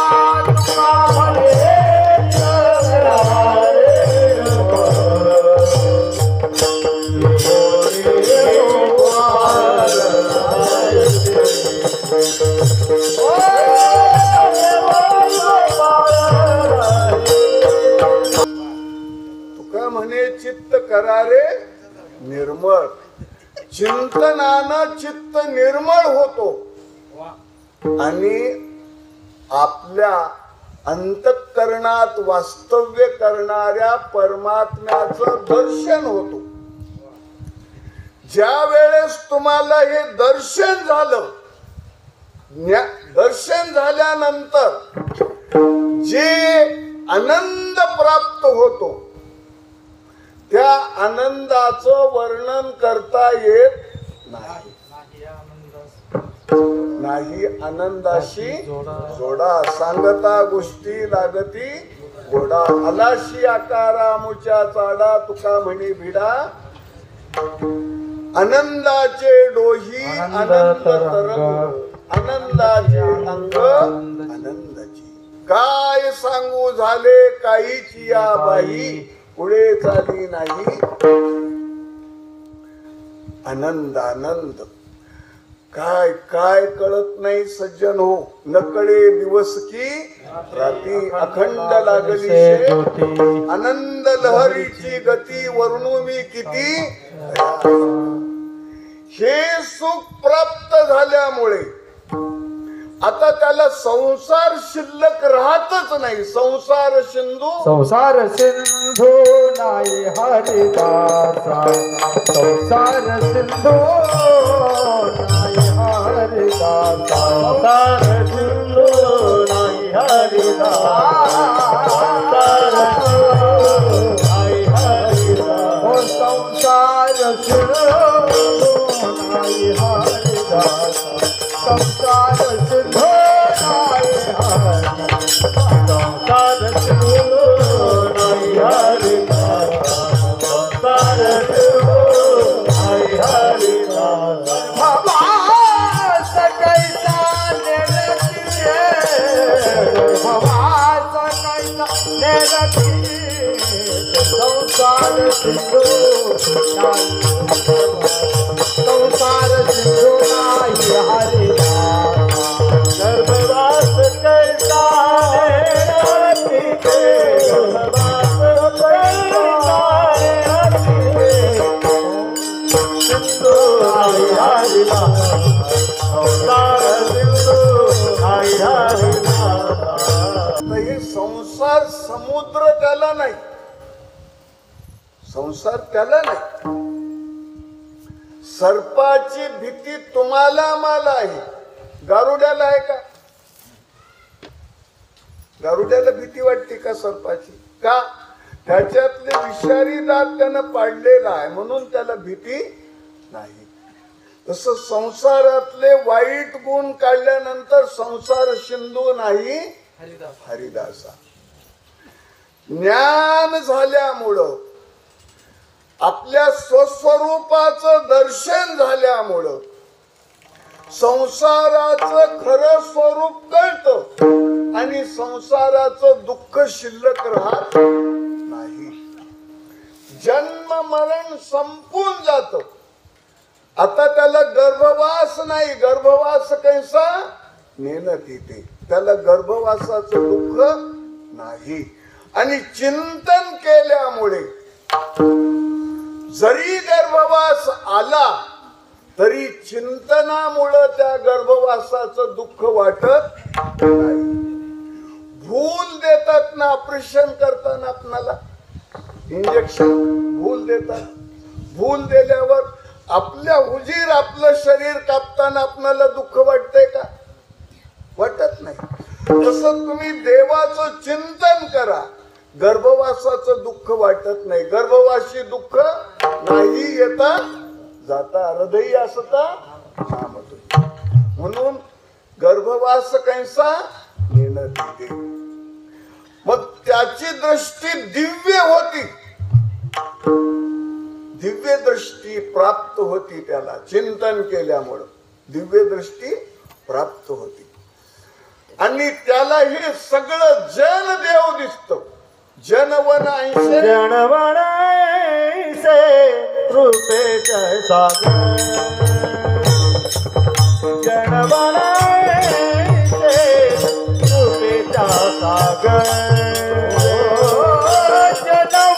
तुका म्हणे तुका म्हणे चित्त करारे निर्मळ. चिंतनानं चित्त निर्मळ होतो आणि आपल्या अंतःकरणात वास्तव्य करणाऱ्या परमात्म्याचं दर्शन होतो. ज्या वेळेस तुम्हाला हे दर्शन झालं, दर्शन झाल्यानंतर जे आनंद प्राप्त होतो त्या आनंदाचं वर्णन करता येत नाही. नाही आनंदाशी जोडा, सांगता गोष्टी लागती घोडा आलाशी आकारा मुच्या चाडा तुका म्हणे भिडा आनंदाचे डोही आनंद तरंग आनंदाचे अंग आनंदाची काय सांगू झाले काहीची या बाई पुढे चाली नाही आनंद आनंद काय काय कळत नाही सज्जन हो नकडे दिवस की राती अखंड लागली शे आनंद लहरीची गती वर्णू मी किती हे सुख प्राप्त झाल्यामुळे आता त्याला संसार शिल्लक राहतच नाही संसार सिंधू नाही हरिदासा संसार सिंधू नाही हरिदासा संसार सिंधू नाही हरिदासा नाही हरिदासा संसार सिंधू नाही हरिदासा संसार सिंधू नाही हरिदासा संसार सिंधू नाही हरिदासा संसार सिंधू नाही हरिदासा भवास कैसा निरखिए भवास कैसा निरखिए संसार सिंधू नाही संसार सिंधू नाही हरिदासा गर्भवास कैसा निरखिए गर्भवास कैसा सिंधू नाही हरिदासा संसार सिंधू नाही हरिदासा हे संसार समुद्र त्याला नाही संसार त्याला नाही सर्पाची भीती तुम्हाला मला आहे गारुड्याला आहे का गारुड्याला भीती वाटते का सर्पाची का त्याच्यातले विषारी दात त्यानं पाडलेला आहे म्हणून त्याला भीती नाही तसं संसारातले वाईट गुण काढल्यानंतर संसार सिंधू नाही हरिदासा ज्ञान झाल्यामुळं आपल्या स्वस्वरूपाचं दर्शन झाल्यामुळं संसाराचं खरं स्वरूप कळतं आणि संसाराचं दुःख शिल्लक राहत नाही जन्म मरण संपून जात आता त्याला गर्भवास नाही गर्भवास कैसा नेणत येते त्याला गर्भवासाचं दुःख नाही आणि चिंतन केल्यामुळे जरी गर्भवास आला तरी चिंतनामुळे त्या गर्भवासाचं दुःख वाटत नाही भूल देतात ना ऑपरेशन करताना आपल्याला इंजेक्शन भूल देतात भूल दिल्यावर आपल्या हुजीर आपलं शरीर कापताना आपल्याला दुःख वाटतंय का वाटत नाही तसं तुम्ही देवाचं चिंतन करा गर्भवासाचं दुःख वाटत नाही गर्भवासी दुःख नाही येता जाता हृदयी असता म्हणून गर्भवास कैसा नेणत येते मग त्याची दृष्टी दिव्य होती दिव्य दृष्टी प्राप्त होती त्याला चिंतन केल्यामुळं दिव्य दृष्टी प्राप्त होती आणि त्याला हे सगळं जन देव दिसत जनवन ऐसे जनवन ऐसे रूपे सागर जनवन ऐसे रूपे सागर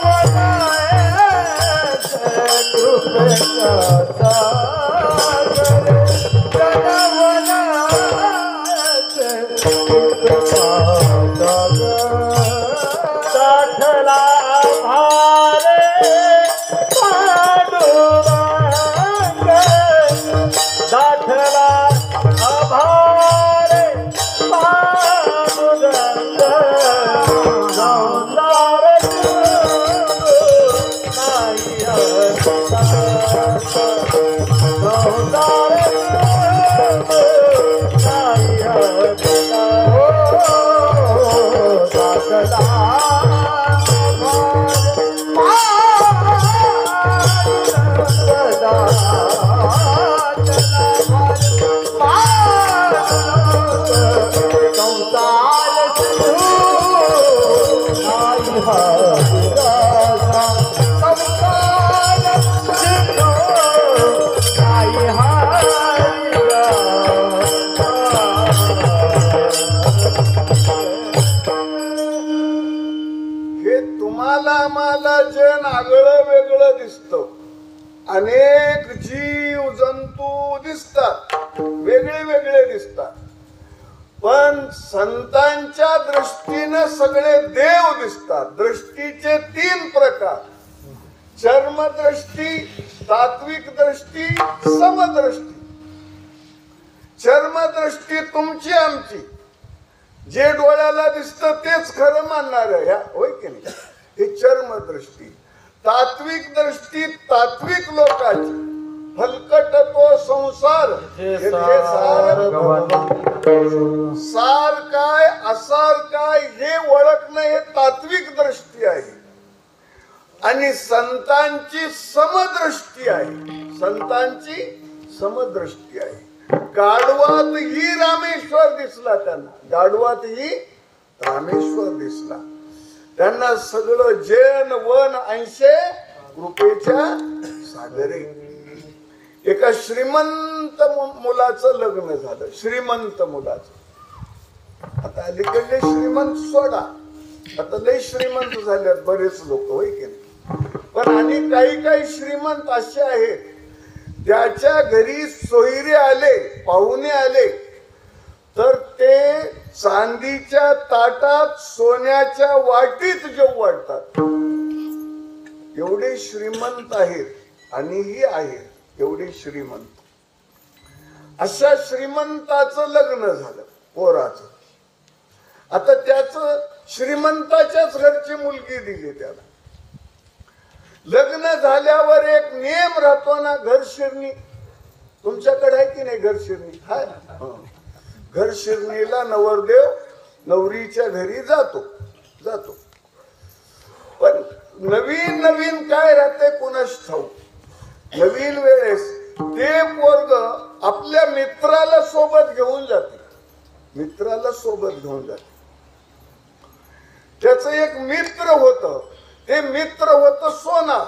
जनवन ऐसे रूपे सागर जनवन ऐसे रूपे सागर साठला भारे पांडुरंग साठला भारे पांडुरंग संसार नाही संसार नाही हे तुम्हाला आम्हाला जे नागळं वेगळं दिसतं, अनेक जीव जंतू दिसतात, वेगळे वेगळे दिसतात, पण संतांच्या दृष्टीनं सगळे देव दिसतात. दृष्टीचे 3 प्रकार: चर्मदृष्टी, तात्विक दृष्टी, समदृष्टी. चर्मदृष्टी तुमची आमची, जे डोळ्याला दिसतं तेच खरं मानणार आहे, होय की नाही? ही चर्मदृष्टी. तात्विक दृष्टी तात्विक लोकांची. फलकट तो संसार, येथे सार काय असार काय हे ओळखणं हे तात्विक दृष्टी आहे. आणि संतांची समदृष्टी आहे. संतांची समदृष्टी आहे. गाढवात ही रामेश्वर दिसला त्यांना. गाढवात ही रामेश्वर दिसला त्यांना. सगळं जन वन 80 कृपेच्या सागरे. एका श्रीमंत मुलाचं लग्न झालं. श्रीमंत मुलाचं. आता अलीकडले श्रीमंत सोडा, आता लय श्रीमंत झाल्यात बरेच लोक, होय की नाही? पण आणि काही काही श्रीमंत असे आहेत, त्याच्या घरी सोयरे आले, पाहुणे आले, तर ते चांदीच्या ताटात सोन्याच्या वाटीत जेवू वाटतात. एवढे श्रीमंत आहेत आणि ही आहेत एवढे श्रीमंत. अशा श्रीमंताचं लग्न झालं पोराचं. आता त्याचं श्रीमंताच्याच घरची मुलगी दिली त्याला. लग्न झाल्यावर एक नियम राहतो ना, घर शिरणी. तुमच्याकडे आहे की नाही घर शिरणी? हाय. घर शिरणीला नवरदेव नवरीच्या घरी जातो. पण नवीन नवीन काय राहते कोणास ठाऊक. नवीन वेळेस ते पोरग आपल्या मित्राला सोबत घेऊन जाते. मित्राला सोबत घेऊन जाते. त्याच एक मित्र होत. ते मित्र होत सोनार.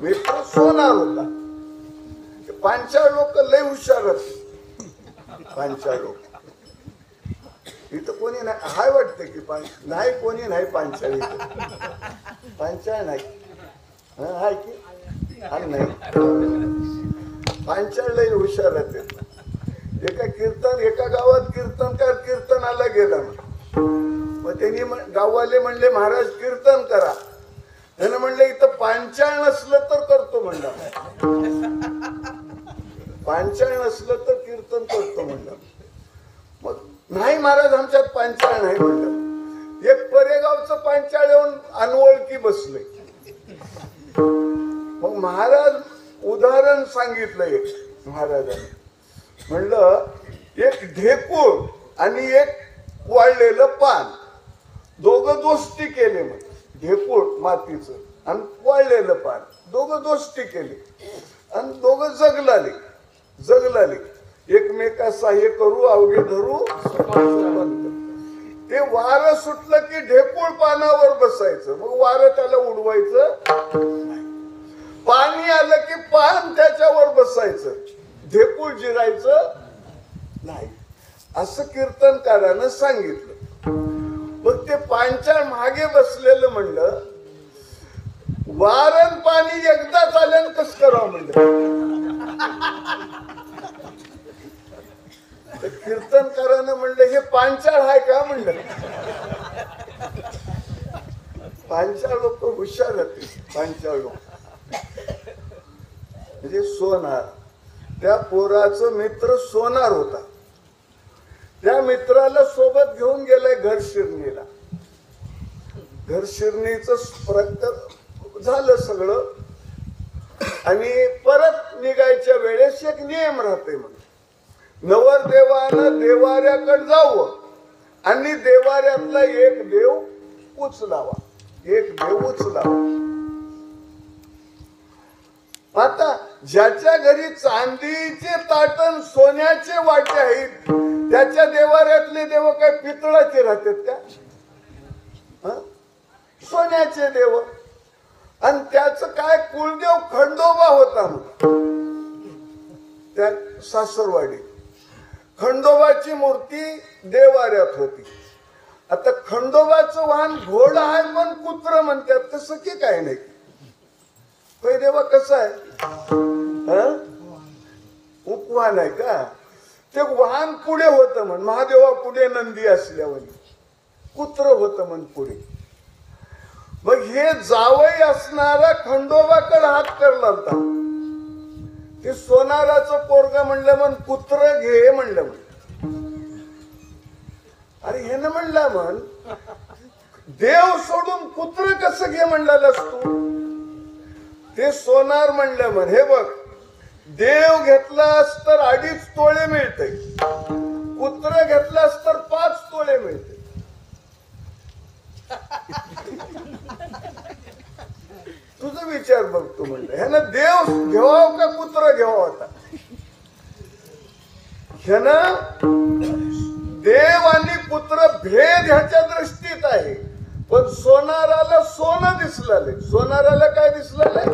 मित्र सोनार होता. पांचाळ लोक लय हुशार होते. पांचाळ लोक इथं कोणी नाही. हाय वाटते की नाही, कोणी नाही पांचाळ इथं. पांचाळ नाही. हाय की आणि नाही. पांचाळ लय हुशार होते. एका गावात कीर्तनकार कीर्तनाला गेला. मग त्यांनी गाववाले म्हणले महाराज कीर्तन करा. त्याने म्हणले इथं पांचाळ नसलं तर करतो म्हणला. पांचाळ नसलं तर कीर्तन करतो म्हणलं. मग नाही महाराज आमच्यात पांचाळ नाही म्हणलं. एक परेगावचं पांचाळ येऊन अनवळखी बसले. मग महाराज उदाहरण सांगितलं एक महाराजांनी. म्हणलं एक ढेकूळ आणि एक वाळलेलं पान, दोघं दोस्ती केले. मग ढेकूळ मातीचं आणि वाळलेलं पान दोघं दोस्ती केली आणि दोघं जगलाले. एकमेका सहाय्य करू अवघे धरू. ते वारं सुटलं की ढेकूळ पानावर बसायचं. मग वारं त्याला उडवायचं. पाणी आलं की पान त्याच्यावर बसायचं. ढेकूळ जिरायचं नाही. असं कीर्तनकारानं सांगितलं. मग ते पांचाळ मागे बसलेलं म्हणलं वारण पाणी एकदाच आल्यानं कस करावं म्हणलं. कीर्तनकारानं म्हणलं हे पांचाळ आहे का म्हणलं. पांचाळ लोक हुशार होते. पांचाळ लोक म्हणजे सोनार. त्या पोराचं मित्र सोनार होता. त्या मित्राला सोबत घेऊन गेलाय घर शिरणीला. घर शिरणीचं झालं सगळं आणि परत निघायच्या वेळेस एक नियम राहते. म्हणून नवरदेवानं देवाऱ्याकडे जावं आणि देवाऱ्यातला एक देव उचलावा. आता ज्याच्या घरी चांदीचे ताटण सोन्याचे वाटे आहेत त्याच्या देवाऱ्यातले देव काय पितळाचे राहतात का? हं? सोन्याचे देव. आणि त्याच काय कुलदेव खंडोबा होता मग त्या सासरवाडी. खंडोबाची मूर्ती देवाऱ्यात होती. आता खंडोबाचं वाहन घोडा आहे पण कुत्र म्हणतात, तसं की काय नाही. होय देवा कसं आहे? हं? उपवान आहे का? ते वाहन पुढे होतं म्हण, महादेवा पुढे नंदी असल्यावर कुत्र होतं म्हण पुढे. मग हे जावई असणारा खंडोबाकडे हात करला होता. ते सोनाराचं पोरगा म्हणलं म्हण कुत्र घे म्हणलं म्हण. अरे हे न म्हणला म्हण देव सोडून कुत्र कसं घे म्हणलास तू? ते सोनार म्हणलं म्हण हे बघ, देव घेतलास तर 2.5 तोळे मिळते, कुत्र घेतलास तर 5 तोळे मिळते. तुझा विचार बघ तू म्हणलं. ह्यानं देव घेवाव का कुत्र घेवाव? आता ह्यानं देव आणि कुत्र भेद ह्याच्या दृष्टीत आहे. पण सोनाराला सोनं दिसलाय. सोनाराला काय दिसलाय?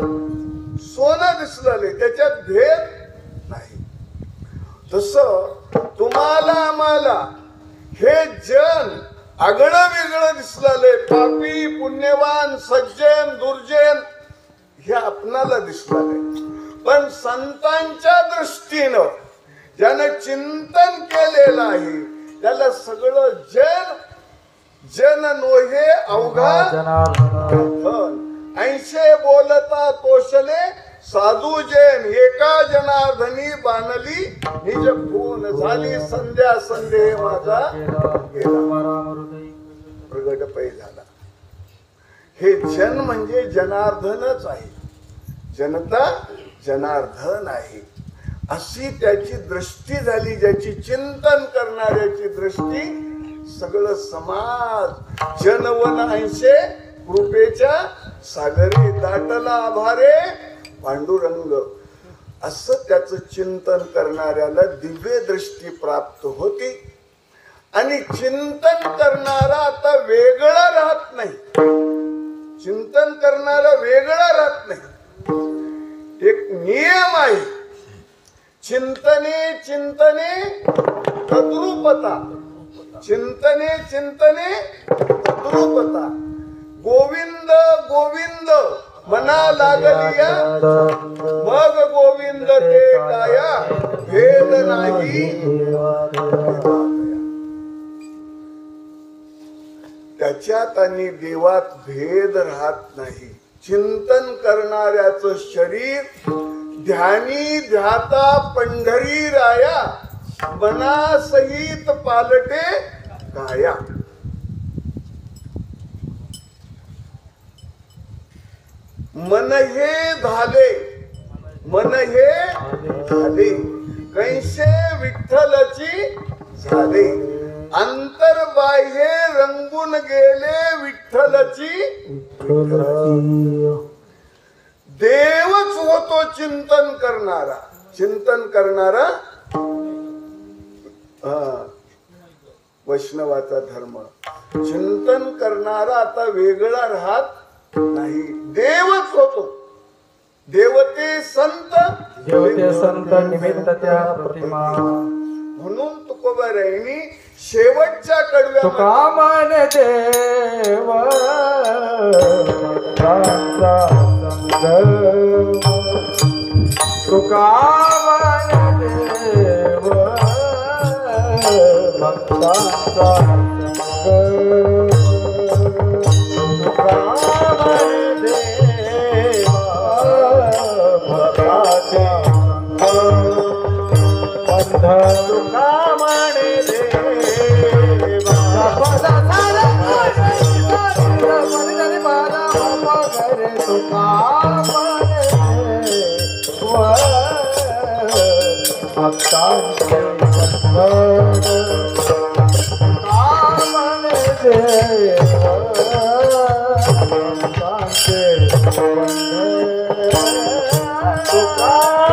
सोनं दिसलाय, त्याच्यात भेद नाही. तस तुम्हाला आम्हाला हे जन आगळं वेगळं दिसलाय. पापी पुण्यवान सज्जन दुर्जन हे आपणाला दिसलाय. पण संतांच्या दृष्टीनं ज्यानं चिंतन केलेलं आहे त्याला सगळं जन जन नोहे अवघा जनार्दन. 80 बोलता तोषले साधू जैन, एका जनार्दनी बाणली निज खून. झाली संध्या संदेह माझा प्रगट पै झाला. हे जन म्हणजे जनार्दनच आहे. जनता जनार्दन आहे अशी त्याची दृष्टी झाली. ज्याची चिंतन करणाऱ्याची दृष्टी सगळं समाज जनवन 80 कृपेच्या सागरे दाटला आभारे पांडुरंग असं त्याचं चिंतन करणाऱ्याला दिव्य दृष्टी प्राप्त होती. आणि चिंतन करणारा आता वेगळा राहत नाही. चिंतन करणारा वेगळा राहत नाही. एक नियम आहे. चिंतने चिंतने तद्रूपता. चिंतने चिंतने तद्रूपता. गोविंद गोविंद मना लागलिया मग गोविंद ते काया भेद नाही. त्याच्यात आणि देवात भेद राहत नाही. चिंतन करणाऱ्याचं शरीर ध्यानी ध्याता पंढरी राया मनासहित पालटे काया. मन हे झाले, मन हे झाले कैसे विठ्ठलची झाले. अंतर्बाह्य रंगून गेले विठ्ठलची. देवच होतो चिंतन करणारा. चिंतन करणारा वैष्णवाचा धर्म. चिंतन करणारा आता वेगळा राहत नाही. देवच होतो. देवते संत निमित्त त्या प्रतिमा. म्हणून तुकोबारायांनी शेवटच्या कडव्या तुका मन देव तुका मन देव भक्तांचा संग. तुका मन देव भक्ताच्या संग. तुका मन तुका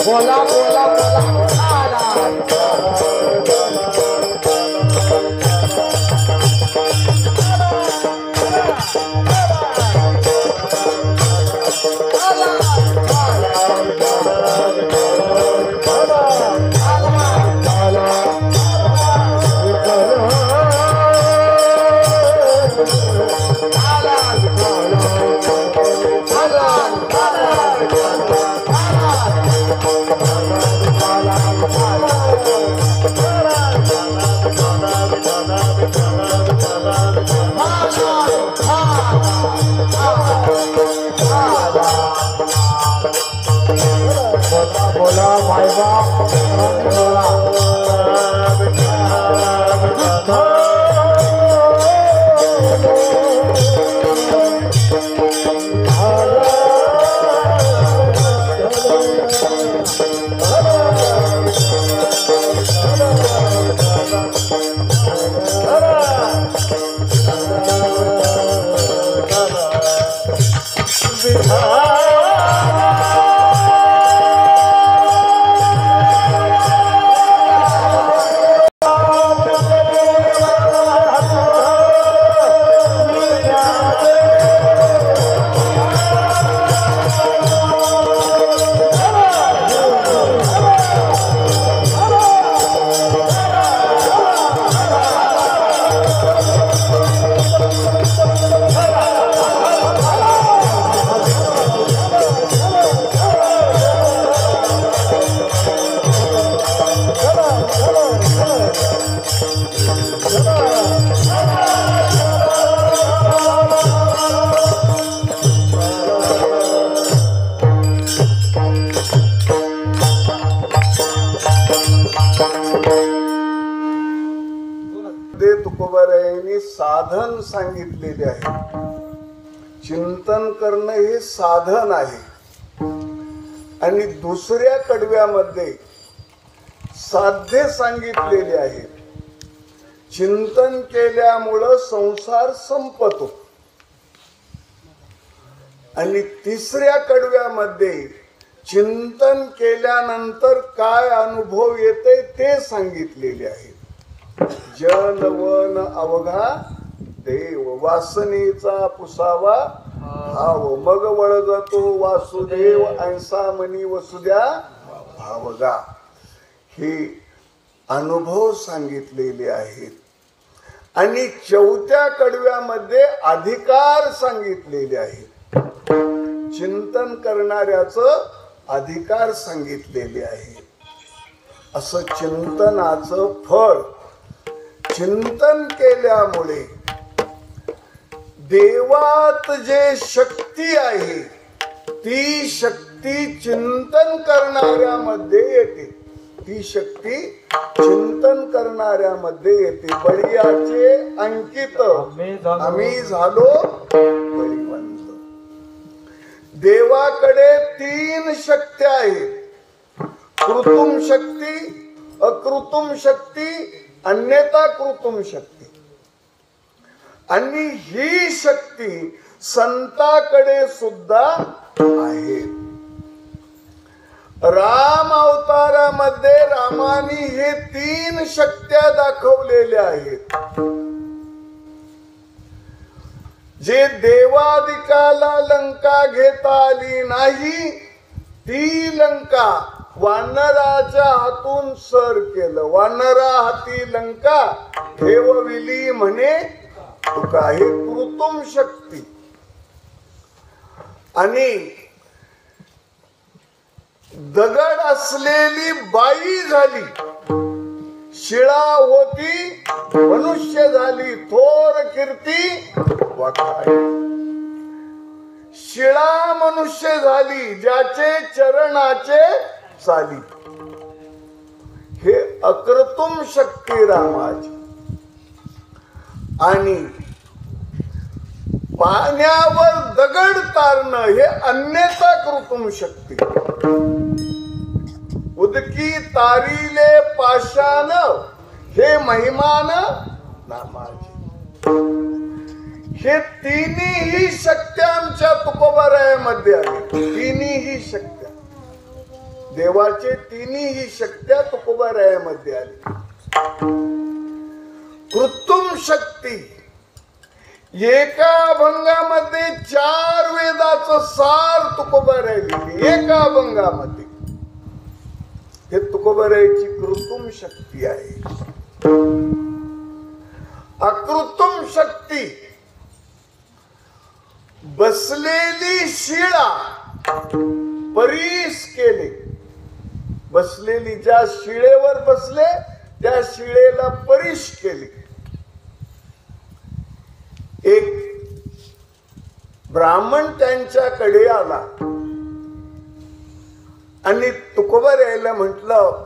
बोला बोला बोला भाई बाप तुकोबारायांनी साधन सांगितलेले आहे. चिंतन करणं हे साधन आहे. आणि दुसऱ्या कडव्यामध्ये साध्य सांगितलेले आहे. चिंतन केल्यामुळं संसार संपतो. आणि तिसऱ्या कडव्यामध्ये चिंतन केल्यानंतर काय अनुभव येते ते सांगितलेले आहे. जन वन अवघा देव वासनेचा पुसावा भाव मग वळगतो वासुदेव ऐसा मनी वसुद्या भावगा. हे अनुभव सांगितलेले आहेत. आणि चौथ्या कडव्यामध्ये अधिकार सांगितलेले आहेत. चिंतन करणाऱ्याचं अधिकार सांगितलेले आहे. असं चिंतनाचं फळ चिंतन केल्यामुळे देवात जे शक्ती आहे ती शक्ती चिंतन करणाऱ्यामध्ये येते. ती शक्ती चिंतन करणाऱ्यामध्ये येते. बळीयाचे अंकित आम्ही झालो बळीवंत. देवाकडे 3 शक्त्या आहेत. कृत्रिम शक्ती, अकृत्रिम शक्ती, अन्यथा कृत्रिम शक्ती. आणि ही शक्ती संताकडे सुद्धा आहे. राम अवतारामध्ये रामानी हे 3 शक्त्या दाखवलेल्या आहेत. जे देवादिकाला लंका घेता आली नाही ती लंका वानराच्या हातून सर केलं. वानरा हाती लंका ठेवविली म्हणे तुका. हे कृत्रिम शक्ती. आणि दगड असलेली बाई झाली, शिळा होती मनुष्य झाली, थोर कीर्ती वाखाडी. शिळा मनुष्य झाली ज्याचे चरणाचे चाली. हे अकृत्रिम शक्ती रामाची, आणि पाण्यावर दगड तारणं हे अन्यथा कृत्रिम शक्ती. उदकी तारिले पाषाण हे महिमान नामाची. हे तिन्ही शक्त्या आमच्या तुकोबारायामध्ये आले. तिन्ही शक्त्या, देवाचे तिन्ही शक्त्या तुकोबारायामध्ये आली. कृत्रिम शक्ती एका अभंगामध्ये 4 वेदाचं सार तुकोबाराय लिहिली एका अभंगामध्ये. हे तुकोबारायची कृत्रिम शक्ती आहे. अकृत्रिम शक्ती बसलेली शिळा परीस केले. बसलेली ज्या शिळेवर बसले त्या शिळेला परीस केले. एक ब्राह्मण त्यांच्याकडे आला आणि तुकोबारायला म्हटलं,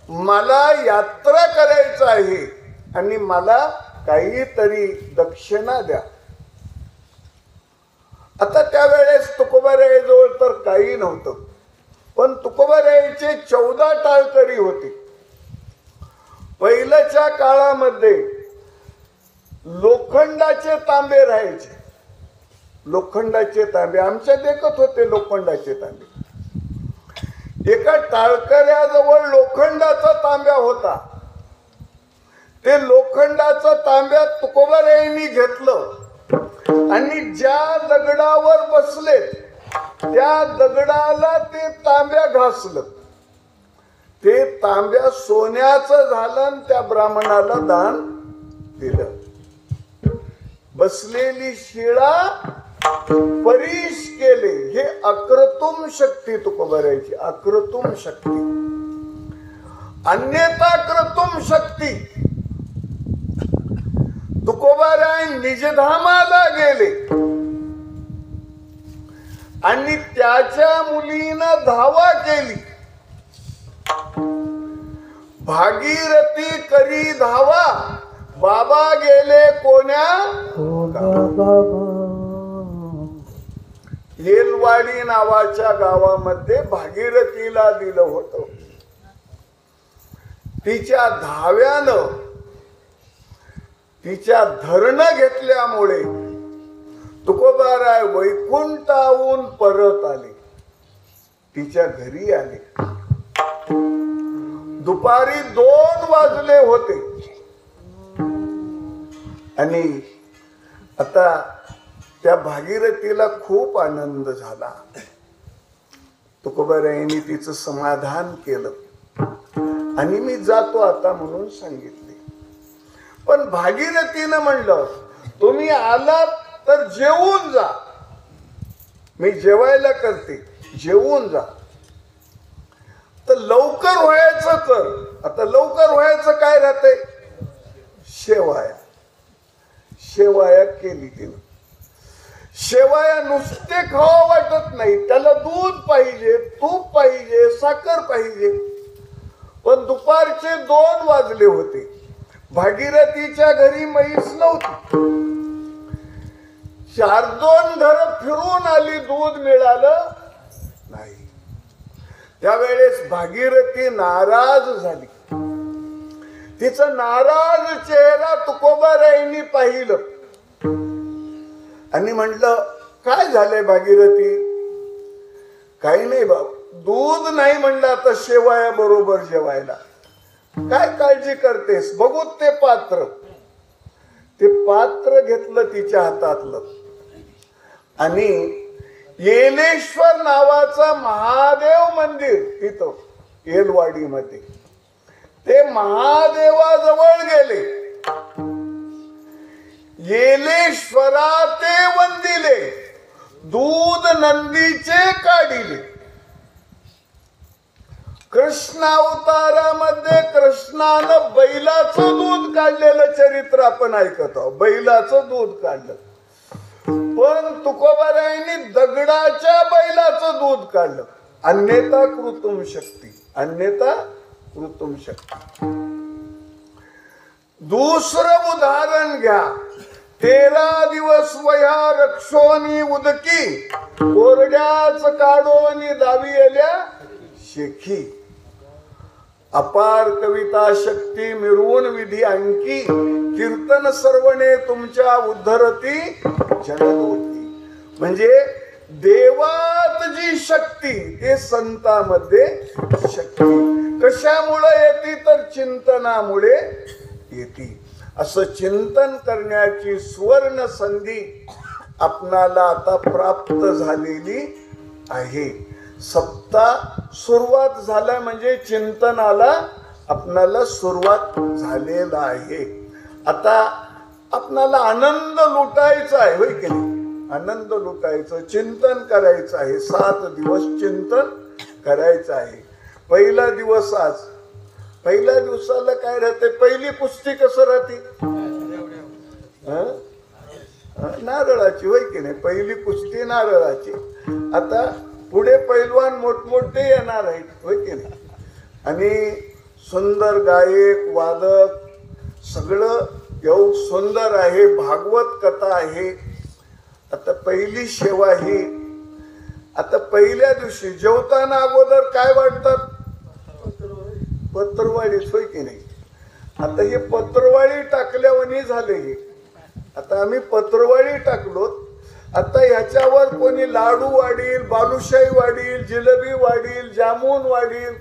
मला यात्रा करायचं आहे आणि मला काहीतरी दक्षिणा द्या. आता त्यावेळेस तुकोबारायाजवळ तर काही नव्हतं, पण तुकोबारायाचे 14 टाळकरी होते. पहिल्याच्या काळामध्ये लोखंडाचे तांबे राहायचे. लोखंडाचे तांबे आमच्या देखत होते. लोखंडाचे तांबे एका टाळकऱ्याजवळ लोखंडाचा तांब्या होता. ते लोखंडाचा तांब्या तुकोबारायांनी घेतलं आणि ज्या दगडावर बसले त्या दगडाला ते तांब्या घासलं. ते तांब्या सोन्याचं झालं आणि त्या ब्राह्मणाला दान दिलं. बसलेली शिळा परीस केले. हे अकृत्रिम शक्ती तुकोबारायची. अकृत्रिम शक्ती. अन्यथा कृत्रिम शक्ती. तुकोबाराय निजधामाला गेले आणि त्याच्या मुलीनं धावा केली. भागीरथी करी धावा, बाबा गेले कोण्या. येलवाडी नावाच्या गावामध्ये भागीरथीला दिलं होतं. तिच्या धाव्यानं तिच्या धरणं घेतल्यामुळे तुकोबाराय वैकुंठाहून परत आले. तिच्या घरी आले. दुपारी 2 वाजले होते आणि आता त्या भागीरथीला खूप आनंद झाला. तुकोबारायांनी तिचं समाधान केलं आणि मी जातो आता म्हणून सांगितले. पण भागीरथीनं म्हणलं, तुम्ही आलात तर जेवून जा. मी जेवायला करते, जेवून जा. तर लवकर व्हायचं कर. आता लवकर व्हायचं काय राहतंय? शेवाया. शेवाया केली तिनं. शेवाया नुसते खावा वाटत नाही, त्याला दूध पाहिजे, तूप पाहिजे, साखर पाहिजे. पण दुपारचे 2 वाजले होते. भागीरथीच्या घरी म्हैस नव्हती. 4-2 घर फिरून आली, दूध मिळालं नाही. त्यावेळेस भागीरथी नाराज झाली. तिचा नाराज चेहरा तुकोबारायांनी पाहिलं आणि म्हटलं, काय झालंय भागीरथी? काही नाही बाबा, दूध नाही म्हणलं, आता शेवाया बरोबर जेवायला. काय काळजी करतेस? बघू ते पात्र. ते पात्र घेतलं तिच्या हातातलं आणि येलेश्वर नावाचा महादेव मंदिर तिथं येलवाडीमध्ये, ते महादेवाजवळ गेले. येलेश्वरा ते वंदिले, दूध नंदीचे काढिले. कृष्ण अवतारामध्ये कृष्णानं बैलाचं दूध काढलेलं चरित्र आपण ऐकत आहोत. बैलाचं दूध काढलं. पण तुकोबारायांनी दगडाच्या बैलाचं दूध काढलं. अन्यथा कृत्रिम शक्ती. अन्यथा कृतुम शक्ती. दुसरं उदाहरण घ्या. 13 दिवस वया रक्षोनी उदकी, कोरड्याच काढोनी दावी येल्या शेखी. अपार कविता शक्ती मिरवून विधी अंकी, कीर्तन सर्वणे तुमच्या उद्धरती जनदोती. म्हणजे देवात जी शक्ती ते संतांमध्ये शक्ती कशामुळे येते तर चिंतनामुळे येते. असं चिंतन करण्याची सुवर्ण संधी आपणाला आता प्राप्त झालेली आहे. सप्ताह सुरुवात झाला म्हणजे चिंतनाला आपणाला सुरुवात झालेला आहे. आता आपणाला आनंद लुटायचा आहे, होय की नाही? आनंद लुटायचं, चिंतन करायचं आहे. 7 दिवस चिंतन करायचं आहे. पहिला दिवस आज. पहिल्या दिवसाला काय राहते? पहिली कुस्ती कसं राहते? नारळाची, होय की नाही? पहिली कुस्ती नारळाची. आता पुढे पैलवान मोठमोठे येणार आहेत, होय की नाही? आणि सुंदर गायक वादक सगळं एवढं सुंदर आहे. भागवत कथा आहे. आता पहिली सेवा ही. आता पहिल्या दिवशी जेवताना अगोदर काय वाटतात? पत्रवाळीच, होय की नाही? आता हे पत्रवाळी टाकल्यावानी झाले. हे आता आम्ही पत्रवाळी टाकलो. आता ह्याच्यावर कोणी लाडू वाढील, बालुशाही वाढील, जिलेबी वाढील, जामून वाढील.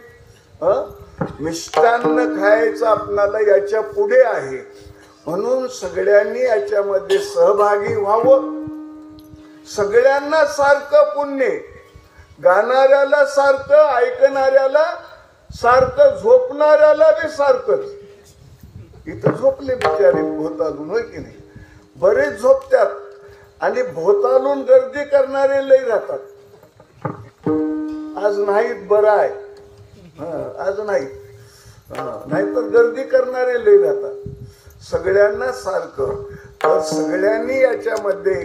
मिष्टान्न खायचं आपणाला याच्या पुढे आहे. म्हणून सगळ्यांनी याच्यामध्ये सहभागी व्हावं. सगळ्यांना सारखं पुण्य, गाणाऱ्याला सारखं, ऐकणाऱ्याला सारखं, झोपणाऱ्याला बी सारखंच. इथं झोपले बिचारे भोतालून, होय की नाही? बरेच झोपतात आणि भोतालून गर्दी करणारे लई राहतात. आज नाहीत, बरं आहे. आज नाही, नाहीतर गर्दी करणारे लई राहतात. सगळ्यांना सारखं. तर सगळ्यांनी याच्यामध्ये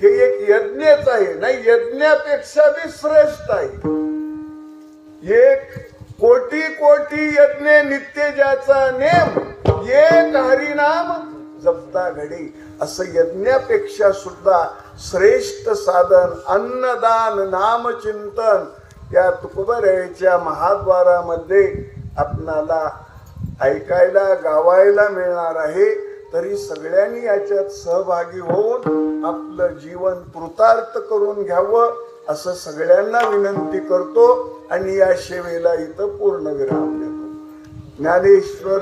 हे एक यज्ञच आहे. नाही, यज्ञापेक्षा बी श्रेष्ठ आहे. एक कोटी कोटी यज्ञ नित्य ज्याचा नेम, एक हरिनाम जपता घडी. असं यज्ञापेक्षा सुद्धा श्रेष्ठ साधन अन्नदान नामचिंतन या तुकोबारायाच्या महाद्वारामध्ये आपणाला ऐकायला गावायला मिळणार आहे. तरी सगळ्यांनी याच्यात सहभागी होऊन आपलं जीवन कृतार्थ करून घ्यावं असं सगळ्यांना विनंती करतो आणि या सेवेला इथं पूर्ण विराम देतो. ज्ञानेश्वर